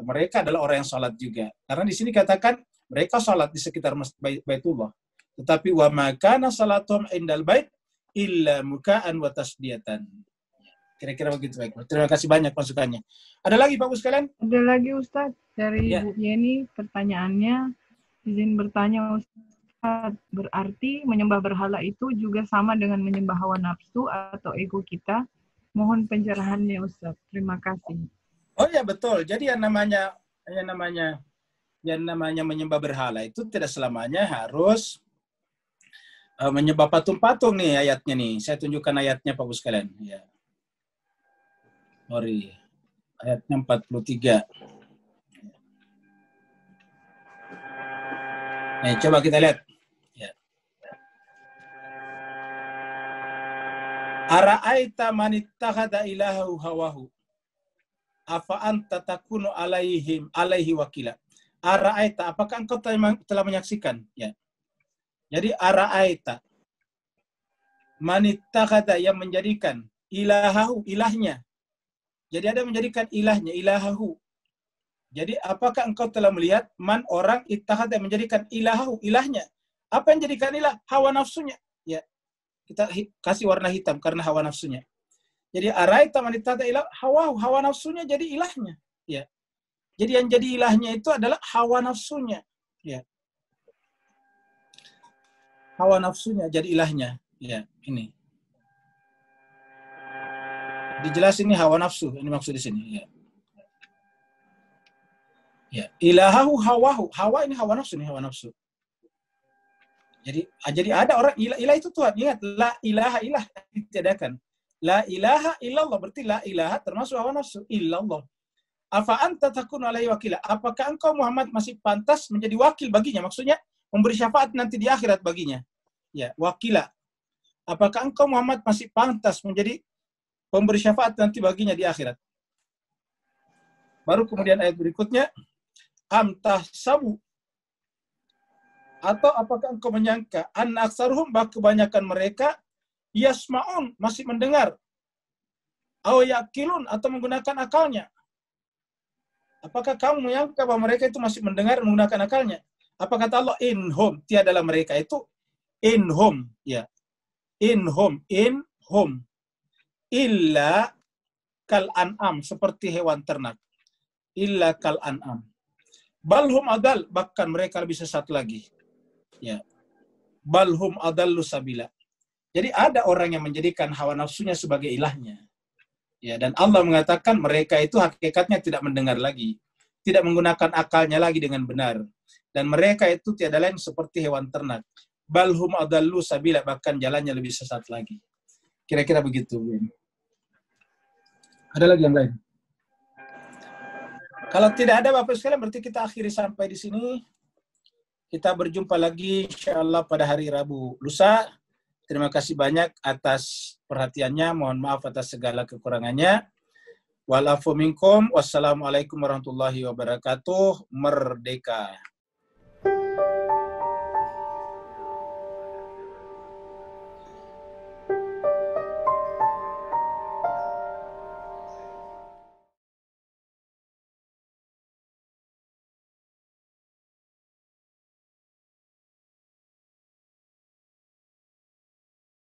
mereka adalah orang yang salat juga. Karena di sini katakan mereka salat di sekitar Baitullah. Tetapi wa ma kana salatuhum indal bait illa muka'an wa tasdiyatan. Kira-kira begitu, baik. Terima kasih banyak masukannya. Ada lagi Bapak sekalian? Ada lagi Ustadz dari Ya. Bu Yeni pertanyaannya, izin bertanya Ustadz, berarti menyembah berhala itu juga sama dengan menyembah hawa nafsu atau ego kita? Mohon pencerahannya Ustadz. Terima kasih. Oh ya betul. Jadi yang namanya menyembah berhala itu tidak selamanya harus menyembah patung-patung nih ayatnya nih. Saya tunjukkan ayatnya Pak Bu sekalian. Ya. Sorry. Ayatnya 43. Nih, coba kita lihat. Ya. Ara'aita man ittakhadha ilahahu hawahu afa anta takunu alaihi wakila. Ara'aita, apakah engkau telah menyaksikan? Ya. Jadi ara'aita man ittakhadha, yang menjadikan ilahahu, ilahnya. Jadi ada menjadikan ilahnya, ilahahu. Jadi apakah engkau telah melihat man, orang, ittakhadha, menjadikan ilahahu, ilahnya. Apa yang jadikan ilah? Hawa nafsunya. Ya. Kita kasih warna hitam karena hawa nafsunya. Jadi araita man ittakhadha ilah hawahu, hawa nafsunya jadi ilahnya. Ya. Jadi yang jadi ilahnya itu adalah hawa nafsunya. Ya. Hawa nafsunya jadi ilahnya. Ya, ini. Dijelasin ini hawa nafsu, ini maksud di sini. Ya. Ya, ilahahu hawahu. Hawa ini hawa nafsu nih, hawa nafsu. Jadi ada orang ilah itu Tuhan. Ingat, la ilaha ilah ditiadakan. La ilaha illallah, berarti la ilaha termasuk hawa nafsu illallah. Afa anta takunu alaihi wakila. Apakah engkau Muhammad masih pantas menjadi wakil baginya? Maksudnya memberi syafaat nanti di akhirat baginya. Ya, wakila. Apakah engkau Muhammad masih pantas menjadi pemberi syafaat nanti baginya di akhirat? Baru kemudian ayat berikutnya, amtah sabu, atau apakah engkau menyangka anna aksaruhum, bahwa kebanyakan mereka yasma'un, masih mendengar, aw yaqilun, atau menggunakan akalnya. Apakah kamu menyangka bahwa mereka itu masih mendengar dan menggunakan akalnya? Apa kata Allah? Inhum, tiadalah mereka itu, inhum, ya, inhum illa kal an'am, seperti hewan ternak. Illa kal an'am. Balhum adal, bahkan mereka lebih sesat lagi. Ya. Balhum adallu sabila. Jadi ada orang yang menjadikan hawa nafsunya sebagai ilahnya. Ya, dan Allah mengatakan mereka itu hakikatnya tidak mendengar lagi, tidak menggunakan akalnya lagi dengan benar. Dan mereka itu tiada lain seperti hewan ternak. Balhum adallu sabila, bahkan jalannya lebih sesat lagi. Kira-kira begitu. Ada lagi yang lain? Kalau tidak ada Bapak sekalian, berarti kita akhiri sampai di sini. Kita berjumpa lagi insyaallah pada hari Rabu lusa. Terima kasih banyak atas perhatiannya. Mohon maaf atas segala kekurangannya. Wal afu minkum. Wassalamualaikum warahmatullahi wabarakatuh. Merdeka.